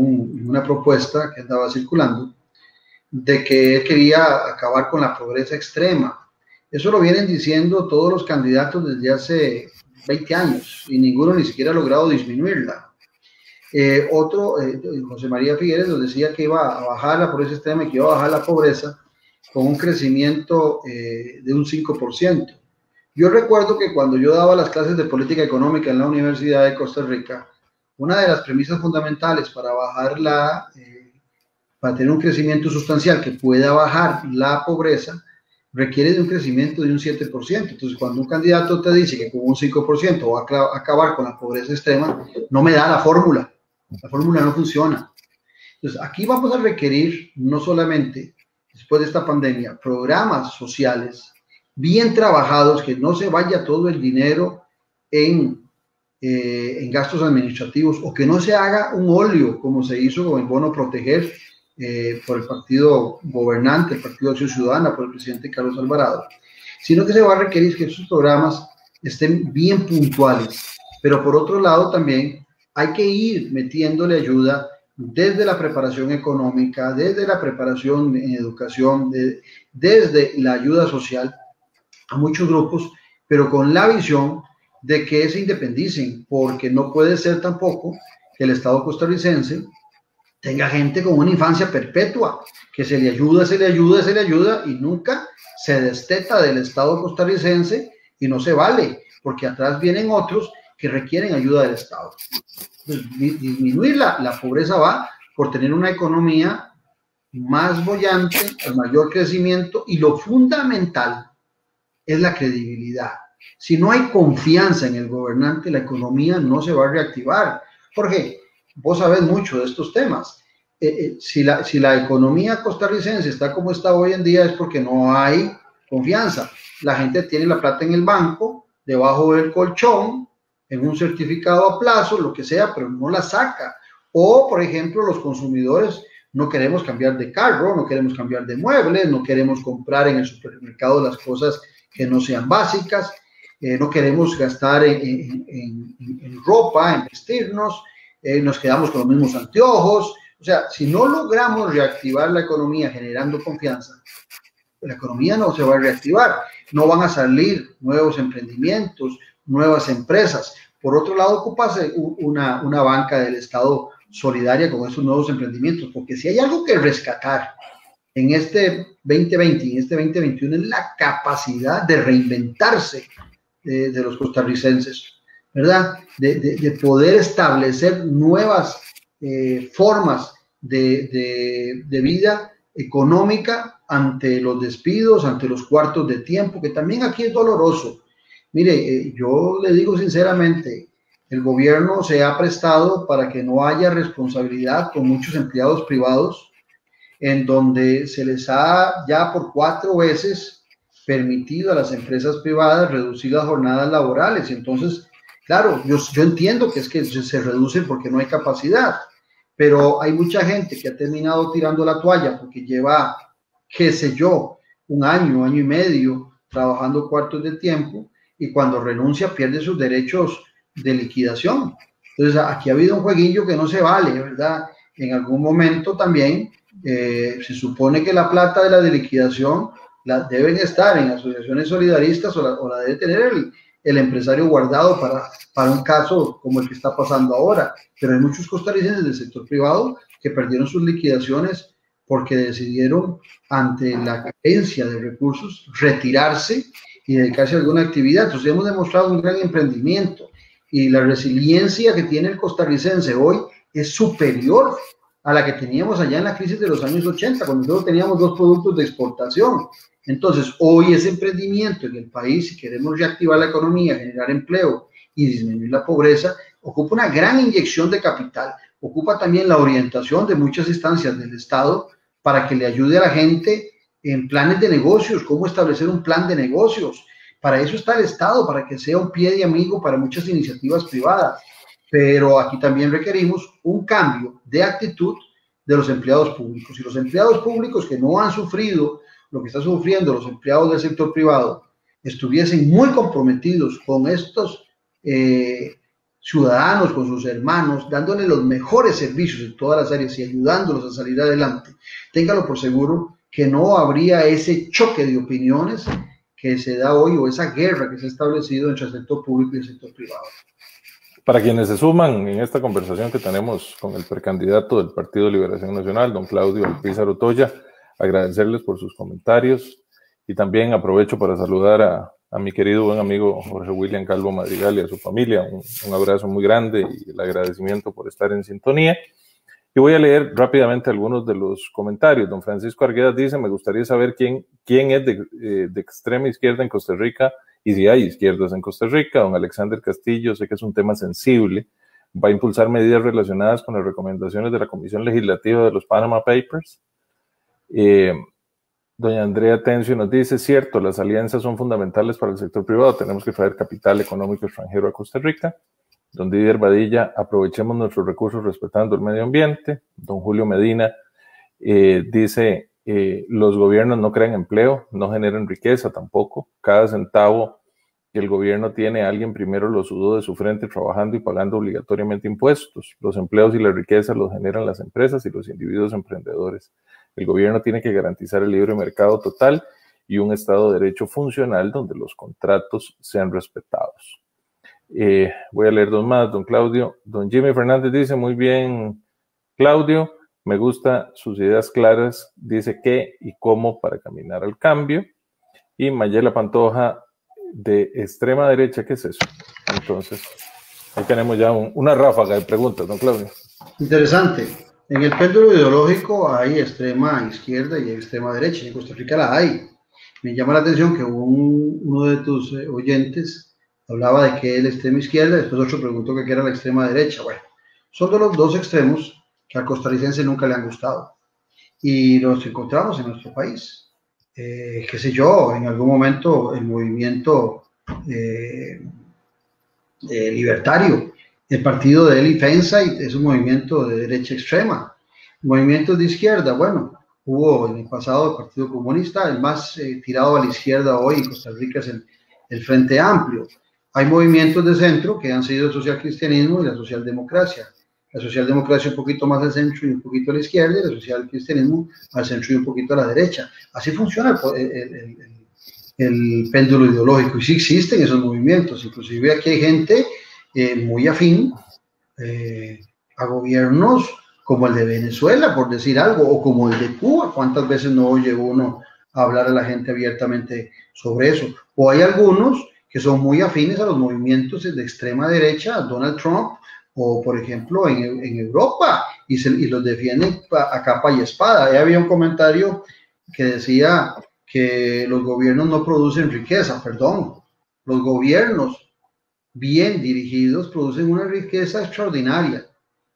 una propuesta que andaba circulando, de que él quería acabar con la pobreza extrema. Eso lo vienen diciendo todos los candidatos desde hace 20 años y ninguno ni siquiera ha logrado disminuirla. José María Figueres nos decía que iba a bajar la pobreza extrema y que iba a bajar la pobreza con un crecimiento de un 5%. Yo recuerdo que cuando yo daba las clases de política económica en la Universidad de Costa Rica, una de las premisas fundamentales para bajar para tener un crecimiento sustancial que pueda bajar la pobreza, requiere de un crecimiento de un 7%. Entonces, cuando un candidato te dice que con un 5% va a acabar con la pobreza extrema, no me da la fórmula. La fórmula no funciona. Entonces, aquí vamos a requerir no solamente, después de esta pandemia, programas sociales bien trabajados, que no se vaya todo el dinero en gastos administrativos o que no se haga un óleo como se hizo con el bono proteger por el partido gobernante, el Partido Acción Ciudadana, por el presidente Carlos Alvarado, sino que se va a requerir que esos programas estén bien puntuales. Pero por otro lado también hay que ir metiéndole ayuda desde la preparación económica, desde la preparación en educación, desde la ayuda social a muchos grupos, pero con la visión de que se independicen, porque no puede ser tampoco que el Estado costarricense tenga gente con una infancia perpetua, que se le ayuda y nunca se desteta del Estado costarricense y no se vale, porque atrás vienen otros que requieren ayuda del Estado. Entonces, disminuir la pobreza va por tener una economía más boyante, el mayor crecimiento, y lo fundamental es la credibilidad. Si no hay confianza en el gobernante, la economía no se va a reactivar. Jorge, vos sabés mucho de estos temas. si la economía costarricense está como está hoy en día es porque no hay confianza. La gente tiene la plata en el banco, debajo del colchón, en un certificado a plazo, lo que sea, pero no la saca. O, por ejemplo, los consumidores no queremos cambiar de carro, no queremos cambiar de muebles, no queremos comprar en el supermercado las cosas que no sean básicas, no queremos gastar en ropa, en vestirnos, nos quedamos con los mismos anteojos. O sea, si no logramos reactivar la economía generando confianza, la economía no se va a reactivar, no van a salir nuevos emprendimientos, nuevas empresas. Por otro lado, ocupase una banca del Estado solidaria con esos nuevos emprendimientos, porque si hay algo que rescatar en este 2020 y en este 2021 es la capacidad de reinventarse de los costarricenses, ¿verdad? De poder establecer nuevas formas de vida económica ante los despidos, ante los cuartos de tiempo, que también aquí es doloroso. Mire, yo le digo sinceramente, el gobierno se ha prestado para que no haya responsabilidad con muchos empleados privados, en donde se les ha ya por 4 veces permitido a las empresas privadas reducir las jornadas laborales. Y entonces, claro, yo entiendo que es que se reducen porque no hay capacidad, pero hay mucha gente que ha terminado tirando la toalla porque lleva, qué sé yo, un año y medio trabajando cuartos de tiempo, y cuando renuncia pierde sus derechos de liquidación. Entonces aquí ha habido un jueguillo que no se vale, ¿verdad? En algún momento también se supone que la plata de la liquidación la deben estar en asociaciones solidaristas o la debe tener el empresario guardado para un caso como el que está pasando ahora. Pero hay muchos costarricenses del sector privado que perdieron sus liquidaciones porque decidieron, ante la carencia de recursos, retirarse y dedicarse a alguna actividad. Entonces hemos demostrado un gran emprendimiento, y la resiliencia que tiene el costarricense hoy es superior a la que teníamos allá en la crisis de los años 80, cuando solo teníamos 2 productos de exportación. Entonces, hoy ese emprendimiento en el país, si queremos reactivar la economía, generar empleo y disminuir la pobreza, ocupa una gran inyección de capital, ocupa también la orientación de muchas instancias del Estado para que le ayude a la gente en planes de negocios, cómo establecer un plan de negocios. Para eso está el Estado, para que sea un pie de amigo para muchas iniciativas privadas. Pero aquí también requerimos un cambio de actitud de los empleados públicos. Y los empleados públicos que no han sufrido lo que están sufriendo los empleados del sector privado estuviesen muy comprometidos con estos ciudadanos, con sus hermanos, dándoles los mejores servicios en todas las áreas y ayudándolos a salir adelante, téngalo por seguro que no habría ese choque de opiniones que se da hoy, o esa guerra que se ha establecido entre el sector público y el sector privado. Para quienes se suman en esta conversación que tenemos con el precandidato del Partido de Liberación Nacional, don Claudio Alpizar Otoya, agradecerles por sus comentarios, y también aprovecho para saludar a mi querido buen amigo Jorge William Calvo Madrigal y a su familia. Un abrazo muy grande y el agradecimiento por estar en sintonía. Y voy a leer rápidamente algunos de los comentarios. Don Francisco Arguedas dice: me gustaría saber quién es de extrema izquierda en Costa Rica y si hay izquierdas en Costa Rica. Don Alexander Castillo, sé que es un tema sensible, va a impulsar medidas relacionadas con las recomendaciones de la Comisión Legislativa de los Panama Papers. Doña Andrea Tencio nos dice: cierto, las alianzas son fundamentales para el sector privado, tenemos que traer capital económico extranjero a Costa Rica. Don Didier Badilla: aprovechemos nuestros recursos respetando el medio ambiente. Don Julio Medina dice: los gobiernos no crean empleo, no generan riqueza tampoco. Cada centavo que el gobierno tiene, alguien primero lo sudó de su frente trabajando y pagando obligatoriamente impuestos. Los empleos y la riqueza los generan las empresas y los individuos emprendedores. El gobierno tiene que garantizar el libre mercado total y un Estado de Derecho funcional donde los contratos sean respetados. Voy a leer dos más. Don Claudio, don Jimmy Fernández dice: muy bien, Claudio, me gusta sus ideas claras, dice qué y cómo para caminar al cambio. Y Mayela Pantoja, de extrema derecha, ¿qué es eso? Entonces, ahí tenemos ya una ráfaga de preguntas, don Claudio. Interesante. En el péndulo ideológico hay extrema izquierda y extrema derecha, en Costa Rica la hay. Me llama la atención que uno de tus oyentes hablaba de que es la extrema izquierda, después otro preguntó que era la extrema derecha. Bueno, son de los dos extremos que al costarricense nunca le han gustado. Y los encontramos en nuestro país. Qué sé yo, en algún momento el movimiento libertario, el partido de Eli Feinstein es un movimiento de derecha extrema. Movimientos de izquierda, bueno, hubo en el pasado el Partido Comunista, el más tirado a la izquierda hoy en Costa Rica es el Frente Amplio. Hay movimientos de centro que han sido el socialcristianismo y la socialdemocracia. La socialdemocracia un poquito más al centro y un poquito a la izquierda, y la socialcristianismo al centro y un poquito a la derecha. Así funciona el péndulo ideológico, y sí existen esos movimientos. Inclusive aquí hay gente muy afín a gobiernos como el de Venezuela, por decir algo, o como el de Cuba. ¿Cuántas veces no oye uno a hablar a la gente abiertamente sobre eso? O hay algunos que son muy afines a los movimientos de extrema derecha, Donald Trump, o por ejemplo en Europa, y los defienden a capa y espada. Ahí había un comentario que decía que los gobiernos no producen riqueza. Perdón, los gobiernos bien dirigidos producen una riqueza extraordinaria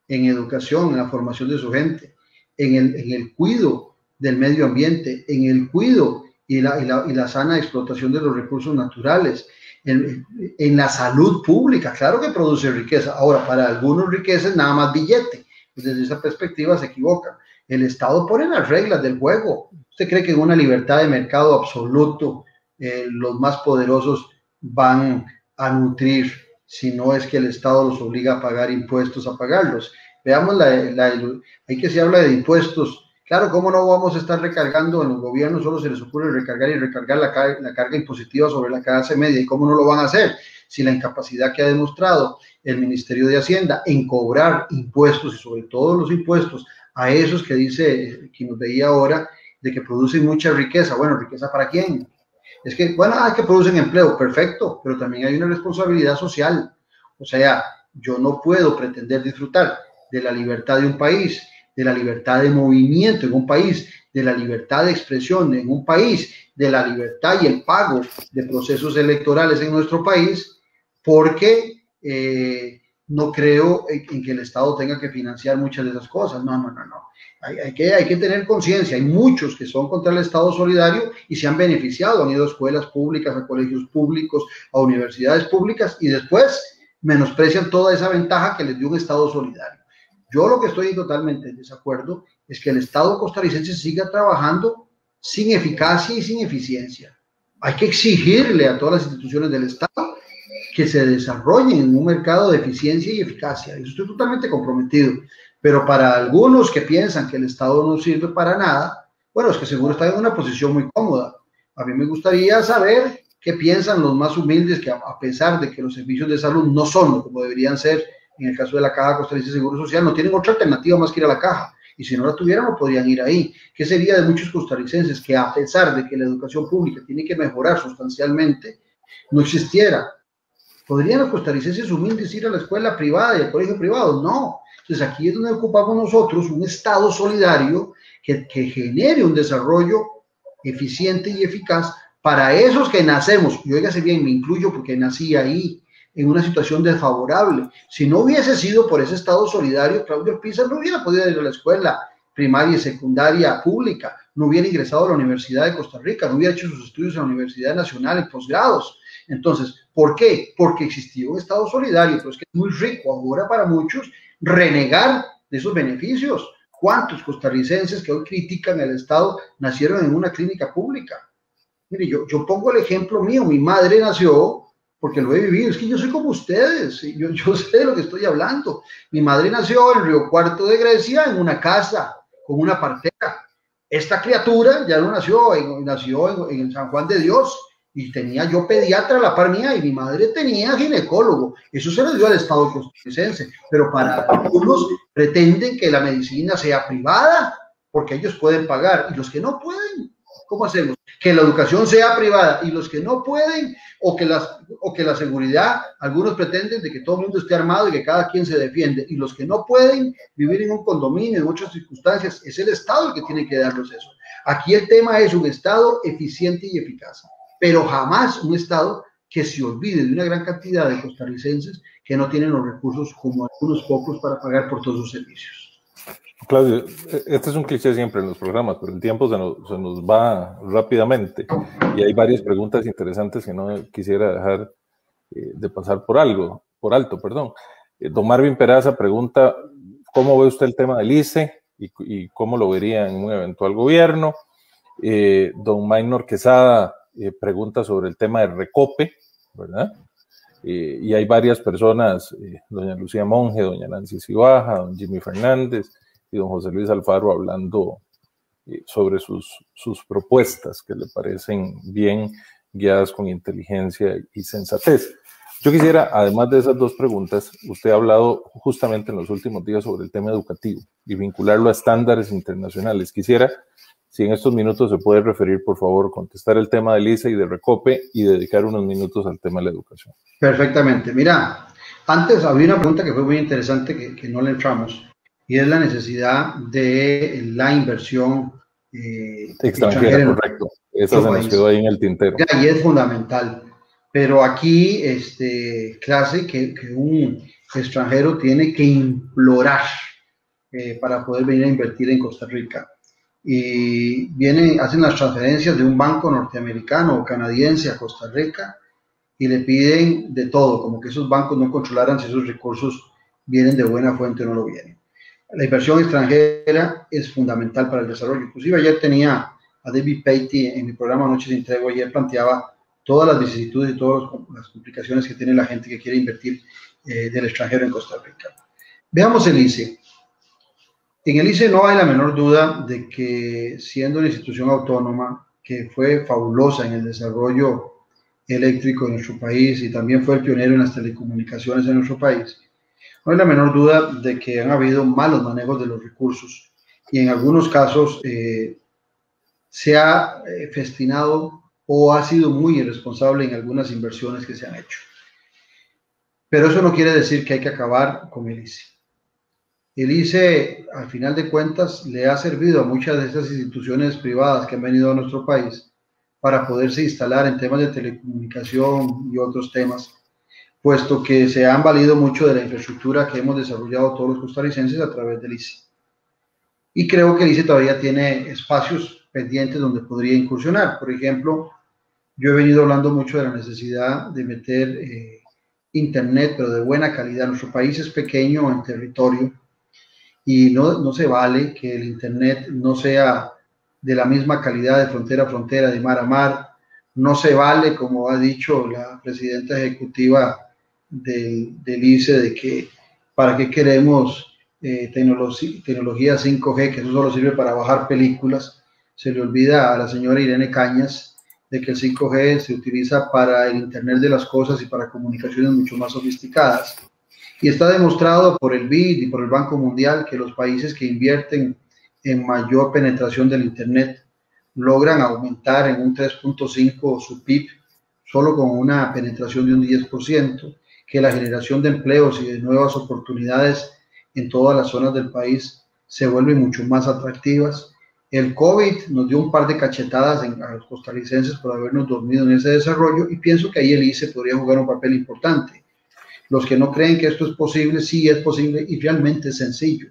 en educación, en la formación de su gente, en el cuidado del medio ambiente, en el cuidado y la sana explotación de los recursos naturales, en la salud pública. Claro que produce riqueza. Ahora, para algunos riqueza es nada más billete. Desde esa perspectiva se equivocan. El Estado pone las reglas del juego. ¿Usted cree que en una libertad de mercado absoluto los más poderosos van a nutrir, si no es que el Estado los obliga a pagar impuestos, a pagarlos? Veamos, hay que se habla de impuestos. Claro, ¿cómo no vamos a estar recargando en los gobiernos? Solo se les ocurre recargar y recargar la carga impositiva sobre la clase media. ¿Y cómo no lo van a hacer? Si la incapacidad que ha demostrado el Ministerio de Hacienda en cobrar impuestos, y sobre todo los impuestos a esos que dice, que nos veía ahora, de que producen mucha riqueza. Bueno, ¿riqueza para quién? Es que, bueno, que producen empleo, perfecto, pero también hay una responsabilidad social. O sea, yo no puedo pretender disfrutar de la libertad de un país, de la libertad de movimiento en un país, de la libertad de expresión en un país, de la libertad y el pago de procesos electorales en nuestro país, porque no creo en que el Estado tenga que financiar muchas de esas cosas. No. Hay que tener conciencia. Hay muchos que son contra el Estado solidario y se han beneficiado, han ido a escuelas públicas, a colegios públicos, a universidades públicas, y después menosprecian toda esa ventaja que les dio un Estado solidario. Yo lo que estoy totalmente en desacuerdo es que el Estado costarricense siga trabajando sin eficacia y sin eficiencia. Hay que exigirle a todas las instituciones del Estado que se desarrollen en un mercado de eficiencia y eficacia. Eso estoy totalmente comprometido. Pero para algunos que piensan que el Estado no sirve para nada, bueno, es que seguro están en una posición muy cómoda. A mí me gustaría saber qué piensan los más humildes, que a pesar de que los servicios de salud no son como deberían ser, en el caso de la Caja Costarricense de Seguro Social, no tienen otra alternativa más que ir a la Caja. Y si no la tuvieran, no podrían ir ahí. ¿Qué sería de muchos costarricenses que, a pesar de que la educación pública tiene que mejorar sustancialmente, no existiera? ¿Podrían los costarricenses humildes ir a la escuela privada y al colegio privado? No. Entonces aquí es donde ocupamos nosotros un Estado solidario que genere un desarrollo eficiente y eficaz para esos que nacemos. Y óigase bien, me incluyo porque nací ahí, en una situación desfavorable. Si no hubiese sido por ese Estado solidario, Claudio Pizar no hubiera podido ir a la escuela primaria y secundaria pública, no hubiera ingresado a la Universidad de Costa Rica, no hubiera hecho sus estudios en la Universidad Nacional en posgrados. Entonces, ¿por qué? Porque existía un Estado solidario, pero es que es muy rico ahora para muchos renegar de esos beneficios. ¿Cuántos costarricenses que hoy critican el Estado nacieron en una clínica pública? Mire, yo pongo el ejemplo mío. Mi madre nació, porque lo he vivido, es que yo soy como ustedes, yo sé de lo que estoy hablando. Mi madre nació en Río Cuarto de Grecia, en una casa, con una partera. Esta criatura ya no nació en San Juan de Dios, y tenía yo pediatra a la par mía, y mi madre tenía ginecólogo. Eso se le dio al Estado costarricense, pero para algunos pretenden que la medicina sea privada, porque ellos pueden pagar, y los que no pueden, ¿cómo hacemos? Que la educación sea privada, y los que no pueden, o que la seguridad, algunos pretenden de que todo el mundo esté armado y que cada quien se defiende, y los que no pueden vivir en un condominio, en muchas circunstancias, es el Estado el que tiene que darles eso. Aquí el tema es un Estado eficiente y eficaz, pero jamás un Estado que se olvide de una gran cantidad de costarricenses que no tienen los recursos, como algunos pocos, para pagar por todos sus servicios. Claudio, este es un cliché siempre en los programas, pero el tiempo se nos va rápidamente y hay varias preguntas interesantes que no quisiera dejar de pasar por alto, perdón. Don Marvin Peraza pregunta, ¿cómo ve usted el tema del ICE y cómo lo vería en un eventual gobierno? Don Maynor Quesada pregunta sobre el tema del Recope, ¿verdad? Y hay varias personas, doña Lucía Monge, doña Nancy Cibaja, don Jimmy Fernández y don José Luis Alfaro hablando sobre sus propuestas que le parecen bien guiadas con inteligencia y sensatez. Yo quisiera, además de esas dos preguntas, usted ha hablado justamente en los últimos días sobre el tema educativo y vincularlo a estándares internacionales. Quisiera, si en estos minutos se puede referir, por favor, contestar el tema del ICE y de Recope y dedicar unos minutos al tema de la educación. Perfectamente. Mira, antes había una pregunta que fue muy interesante que no le entramos, y es la necesidad de la inversión extranjera, correcto. Esa se nos quedó ahí en el tintero. Ya, y es fundamental. Pero aquí, clase que un extranjero tiene que implorar para poder venir a invertir en Costa Rica. Y hacen las transferencias de un banco norteamericano o canadiense a Costa Rica y le piden de todo, como que esos bancos no controlaran si esos recursos vienen de buena fuente o no lo vienen. La inversión extranjera es fundamental para el desarrollo. Inclusive ayer tenía a David Patey en mi programa Noches sin Tregua y él planteaba todas las vicisitudes y todas las complicaciones que tiene la gente que quiere invertir del extranjero en Costa Rica. Veamos el ICE. En el ICE no hay la menor duda de que, siendo una institución autónoma que fue fabulosa en el desarrollo eléctrico en nuestro país y también fue el pionero en las telecomunicaciones en nuestro país, no hay la menor duda de que han habido malos manejos de los recursos y en algunos casos se ha festinado o ha sido muy irresponsable en algunas inversiones que se han hecho. Pero eso no quiere decir que hay que acabar con el ICE. El ICE, al final de cuentas, le ha servido a muchas de estas instituciones privadas que han venido a nuestro país para poderse instalar en temas de telecomunicación y otros temas, puesto que se han valido mucho de la infraestructura que hemos desarrollado todos los costarricenses a través del ICE. Y creo que el ICE todavía tiene espacios pendientes donde podría incursionar. Por ejemplo, yo he venido hablando mucho de la necesidad de meter internet, pero de buena calidad. Nuestro país es pequeño en territorio y no se vale que el internet no sea de la misma calidad de frontera a frontera, de mar a mar. No se vale, como ha dicho la presidenta ejecutiva del ICE, de que para qué queremos tecnología 5G, que eso solo sirve para bajar películas. Se le olvida a la señora Irene Cañas de que el 5G se utiliza para el Internet de las cosas y para comunicaciones mucho más sofisticadas. Y está demostrado por el BID y por el Banco Mundial que los países que invierten en mayor penetración del Internet logran aumentar en un 3.5 su PIB solo con una penetración de un 10%, que la generación de empleos y de nuevas oportunidades en todas las zonas del país se vuelven mucho más atractivas. El COVID nos dio un par de cachetadas a los costarricenses por habernos dormido en ese desarrollo y pienso que ahí el ICE podría jugar un papel importante. Los que no creen que esto es posible, sí es posible y realmente es sencillo.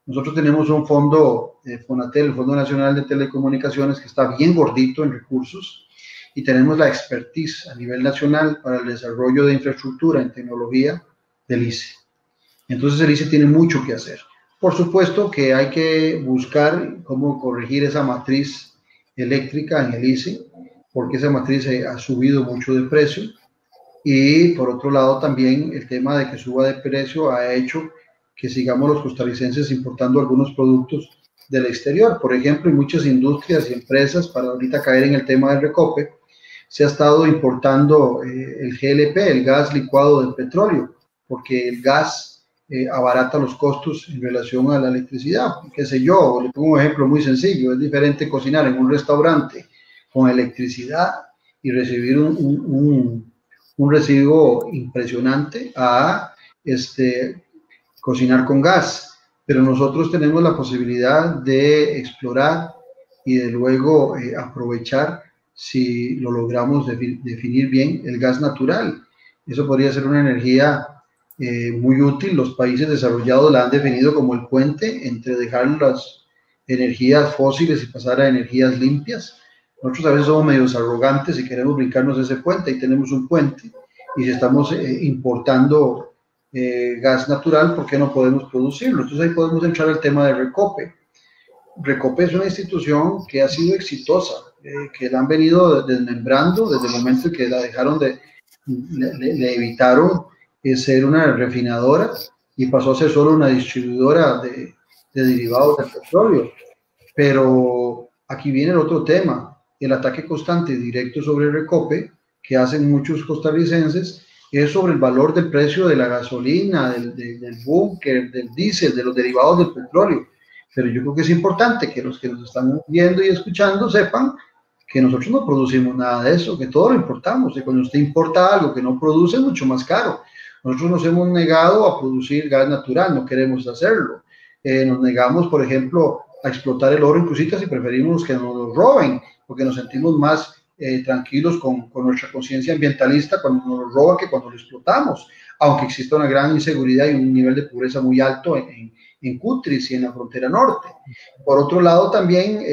Nosotros tenemos un fondo, Fonatel, el Fondo Nacional de Telecomunicaciones, que está bien gordito en recursos y tenemos la expertise a nivel nacional para el desarrollo de infraestructura en tecnología del ICE. Entonces el ICE tiene mucho que hacer. Por supuesto que hay que buscar cómo corregir esa matriz eléctrica en el ICE, porque esa matriz ha subido mucho de precio. Y por otro lado también el tema de que suba de precio ha hecho que sigamos los costarricenses importando algunos productos del exterior. Por ejemplo, en muchas industrias y empresas, para ahorita caer en el tema del Recope, se ha estado importando el GLP, el gas licuado del petróleo, porque el gas abarata los costos en relación a la electricidad. Qué sé yo, le pongo un ejemplo muy sencillo, es diferente cocinar en un restaurante con electricidad y recibir un residuo impresionante a cocinar con gas, pero nosotros tenemos la posibilidad de explorar y de luego aprovechar, si lo logramos definir bien, el gas natural. Eso podría ser una energía muy útil. Los países desarrollados la han definido como el puente entre dejar las energías fósiles y pasar a energías limpias. Nosotros a veces somos medios arrogantes y queremos brincarnos ese puente, y tenemos un puente, y si estamos importando gas natural, ¿por qué no podemos producirlo? Entonces ahí podemos entrar al tema de Recope. Recope es una institución que ha sido exitosa, que la han venido desmembrando desde el momento en que la dejaron le evitaron ser una refinadora y pasó a ser solo una distribuidora de derivados del petróleo. Pero aquí viene el otro tema, el ataque constante y directo sobre Recope que hacen muchos costarricenses es sobre el valor del precio de la gasolina, del búnker, del diésel, de los derivados del petróleo. Pero yo creo que es importante que los que nos están viendo y escuchando sepan que nosotros no producimos nada de eso, que todo lo importamos, y cuando usted importa algo que no produce es mucho más caro. Nosotros nos hemos negado a producir gas natural, no queremos hacerlo. Nos negamos, por ejemplo, a explotar el oro en Cruzitas y preferimos que nos lo roben, porque nos sentimos más tranquilos con nuestra conciencia ambientalista cuando nos lo roban que cuando lo explotamos, aunque exista una gran inseguridad y un nivel de pobreza muy alto en Cutris y en la frontera norte. Por otro lado, también,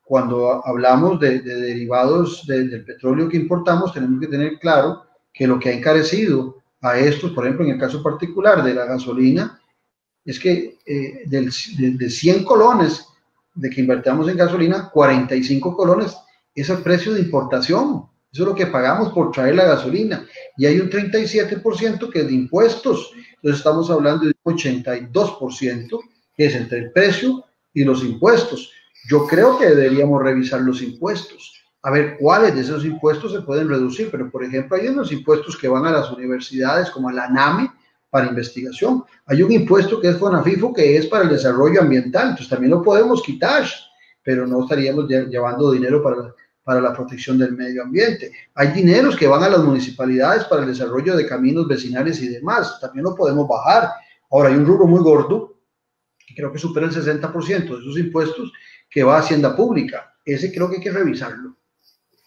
cuando hablamos de derivados del petróleo que importamos, tenemos que tener claro que lo que ha encarecido a estos, por ejemplo, en el caso particular de la gasolina, es que de 100 colones de que invertamos en gasolina, 45 colones es el precio de importación. Eso es lo que pagamos por traer la gasolina. Y hay un 37% que es de impuestos. Entonces estamos hablando de un 82% que es entre el precio y los impuestos. Yo creo que deberíamos revisar los impuestos, a ver cuáles de esos impuestos se pueden reducir. Pero, por ejemplo, hay unos impuestos que van a las universidades, como a la ANAME, para investigación. Hay un impuesto que es FONAFIFO, que es para el desarrollo ambiental. Entonces también lo podemos quitar, pero no estaríamos llevando dinero para la protección del medio ambiente. Hay dineros que van a las municipalidades para el desarrollo de caminos vecinales y demás. También lo podemos bajar. Ahora, hay un rubro muy gordo, que creo que supera el 60% de esos impuestos, que va a Hacienda Pública. Ese creo que hay que revisarlo.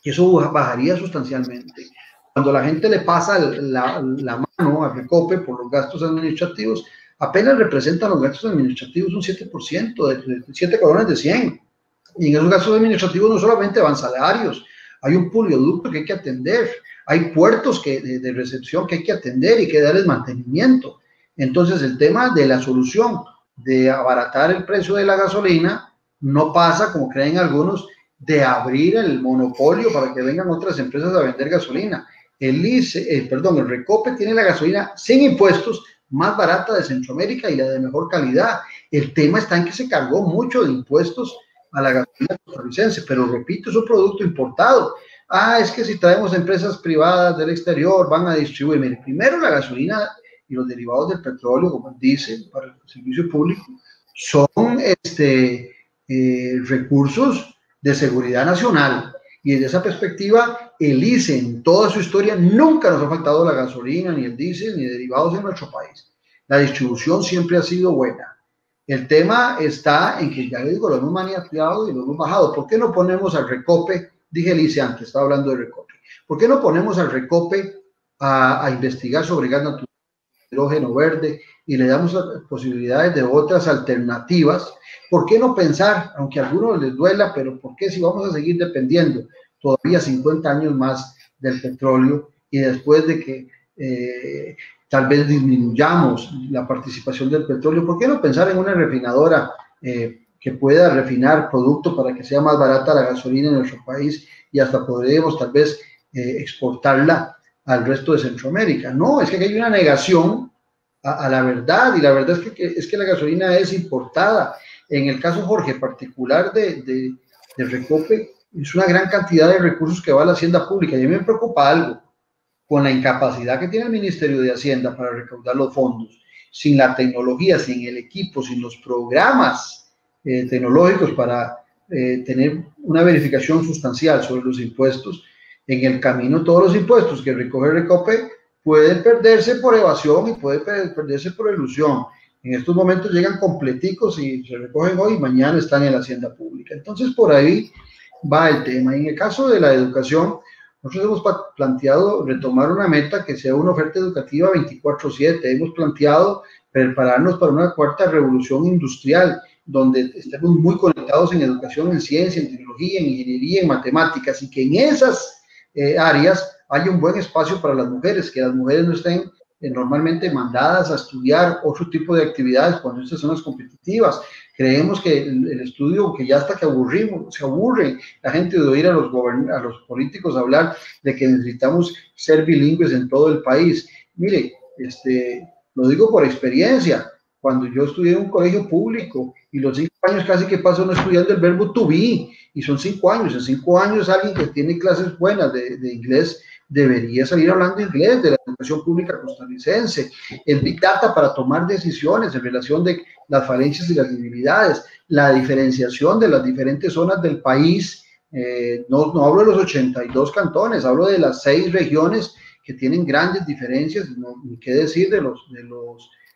Eso bajaría sustancialmente. Cuando la gente le pasa la mano a Recope por los gastos administrativos, apenas representan los gastos administrativos un 7%, de 7 colones de 100. Y en esos gastos administrativos no solamente van salarios, hay un polioducto que hay que atender, hay puertos de recepción que hay que atender y que darles mantenimiento. Entonces, el tema de la solución de abaratar el precio de la gasolina no pasa, como creen algunos, de abrir el monopolio para que vengan otras empresas a vender gasolina. El Recope tiene la gasolina sin impuestos más barata de Centroamérica y la de mejor calidad. El tema está en que se cargó mucho de impuestos a la gasolina costarricense, pero repito, es un producto importado. Es que si traemos empresas privadas del exterior van a distribuir. Mire, primero la gasolina y los derivados del petróleo, como el diésel para el servicio público, son recursos de seguridad nacional. Y desde esa perspectiva, el ICE en toda su historia nunca nos ha faltado la gasolina, ni el diésel, ni derivados en nuestro país. La distribución siempre ha sido buena. El tema está en que, ya le digo, lo hemos maniatado y lo hemos bajado. ¿Por qué no ponemos al Recope? Dije el ICE antes, estaba hablando de Recope. ¿Por qué no ponemos al Recope a investigar sobre gas natural, hidrógeno verde, y le damos posibilidades de otras alternativas? ¿Por qué no pensar, aunque a algunos les duela, pero por qué si vamos a seguir dependiendo todavía 50 años más del petróleo y después de que tal vez disminuyamos la participación del petróleo, por qué no pensar en una refinadora que pueda refinar productos para que sea más barata la gasolina en nuestro país y hasta podríamos tal vez exportarla al resto de Centroamérica? No, es que hay una negación a la verdad, y la verdad es que la gasolina es importada. En el caso, Jorge, particular de Recope, es una gran cantidad de recursos que va a la Hacienda Pública. Y a mí me preocupa algo, con la incapacidad que tiene el Ministerio de Hacienda para recaudar los fondos, sin la tecnología, sin el equipo, sin los programas tecnológicos para tener una verificación sustancial sobre los impuestos. En el camino, todos los impuestos que recoge Recope pueden perderse por evasión y pueden perderse por elusión. En estos momentos llegan completicos y se recogen hoy y mañana están en la Hacienda Pública. Entonces, por ahí va el tema. Y en el caso de la educación, Nosotros hemos planteado retomar una meta que sea una oferta educativa 24/7. Hemos planteado prepararnos para una cuarta revolución industrial, donde estemos muy conectados en educación, en ciencia, en tecnología, en ingeniería, en matemáticas, y que en esas áreas haya un buen espacio para las mujeres, que las mujeres no estén normalmente mandadas a estudiar otro tipo de actividades cuando estas son las competitivas. Creemos que el estudio, que ya hasta que se aburre la gente de oír a los políticos hablar de que necesitamos ser bilingües en todo el país. Mire, lo digo por experiencia. Cuando yo estudié en un colegio público y los 5 años casi que paso no estudiando el verbo to be, y son 5 años. En 5 años alguien que tiene clases buenas de inglés debería salir hablando inglés, de la educación pública costarricense, el Big Data para tomar decisiones en relación de las falencias y las debilidades, la diferenciación de las diferentes zonas del país. No hablo de los 82 cantones, hablo de las 6 regiones que tienen grandes diferencias, ni qué decir de los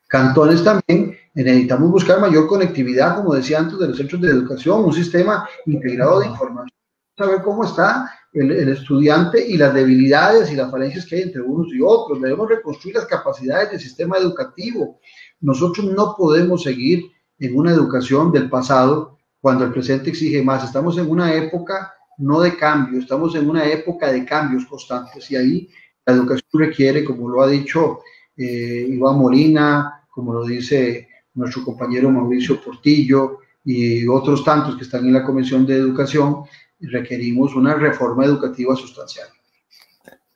cantones también. Necesitamos buscar mayor conectividad, como decía antes, de los centros de educación, un sistema integrado de información, saber cómo está el estudiante y las debilidades y las falencias que hay entre unos y otros. Debemos reconstruir las capacidades del sistema educativo. Nosotros no podemos seguir en una educación del pasado cuando el presente exige más. Estamos en una época no de cambio, estamos en una época de cambios constantes, y ahí la educación requiere, como lo ha dicho Iván Molina, como lo dice nuestro compañero Mauricio Portillo y otros tantos que están en la Comisión de Educación, requerimos una reforma educativa sustancial.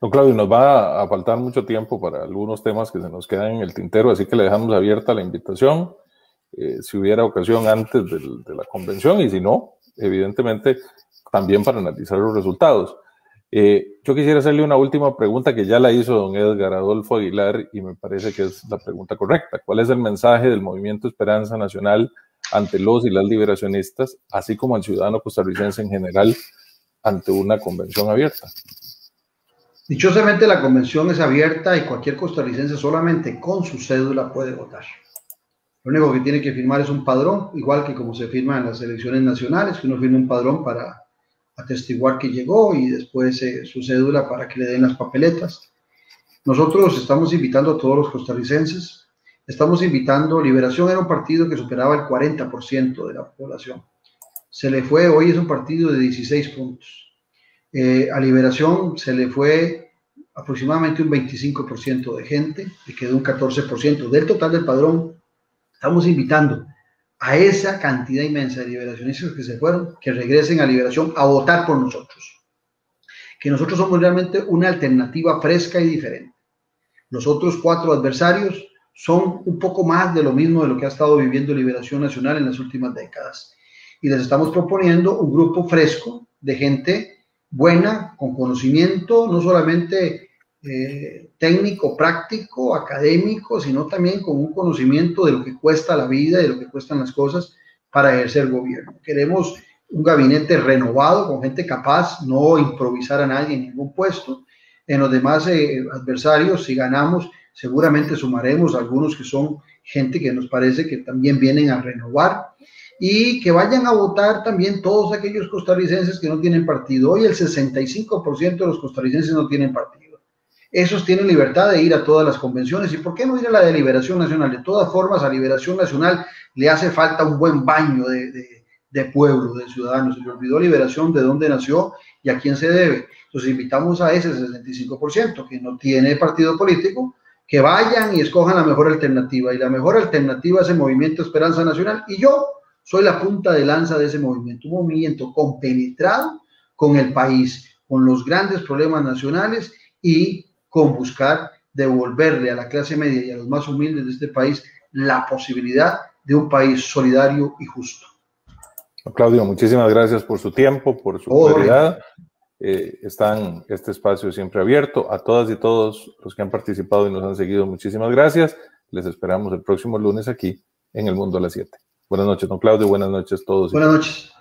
Don Claudio, nos va a faltar mucho tiempo para algunos temas que se nos quedan en el tintero, así que le dejamos abierta la invitación, si hubiera ocasión antes de la convención, y si no, evidentemente también para analizar los resultados. Yo quisiera hacerle una última pregunta que ya la hizo don Edgar Adolfo Aguilar, y me parece que es la pregunta correcta. ¿Cuál es el mensaje del Movimiento Esperanza Nacional ante los y las liberacionistas, así como al ciudadano costarricense en general, ante una convención abierta? Dichosamente la convención es abierta y cualquier costarricense solamente con su cédula puede votar. Lo único que tiene que firmar es un padrón, igual que como se firma en las elecciones nacionales, que uno firma un padrón para atestiguar que llegó, y después su cédula para que le den las papeletas. Nosotros estamos invitando a todos los costarricenses, estamos invitando. Liberación era un partido que superaba el 40% de la población. Se le fue, hoy es un partido de 16 puntos. A Liberación se le fue aproximadamente un 25% de gente, le quedó un 14% del total del padrón. Estamos invitando a esa cantidad inmensa de liberacionistas que se fueron, que regresen a Liberación a votar por nosotros, que nosotros somos realmente una alternativa fresca y diferente. Los otros 4 adversarios son un poco más de lo mismo de lo que ha estado viviendo Liberación Nacional en las últimas décadas, y les estamos proponiendo un grupo fresco de gente buena, con conocimiento, no solamente técnico, práctico, académico, sino también con un conocimiento de lo que cuesta la vida y de lo que cuestan las cosas para ejercer gobierno. Queremos un gabinete renovado, con gente capaz, no improvisar a nadie en ningún puesto. En los demás adversarios, si ganamos, seguramente sumaremos algunos que son gente que nos parece que también vienen a renovar, y que vayan a votar también todos aquellos costarricenses que no tienen partido. Hoy el 65% de los costarricenses no tienen partido. Esos tienen libertad de ir a todas las convenciones. ¿Y por qué no ir a la de Liberación Nacional? De todas formas, a Liberación Nacional le hace falta un buen baño de pueblo, de ciudadanos. Se le olvidó Liberación de dónde nació y a quién se debe. Entonces invitamos a ese 65% que no tiene partido político, que vayan y escojan la mejor alternativa. Y la mejor alternativa es el Movimiento Esperanza Nacional. Y yo soy la punta de lanza de ese movimiento, un movimiento compenetrado con el país, con los grandes problemas nacionales, y con buscar devolverle a la clase media y a los más humildes de este país la posibilidad de un país solidario y justo. Claudio, muchísimas gracias por su tiempo, por su prioridad. Están este espacio siempre abierto a todas y todos los que han participado y nos han seguido. Muchísimas gracias. Les esperamos el próximo lunes aquí en El Mundo a las 7. Buenas noches, don Claudio. Buenas noches a todos. Buenas noches.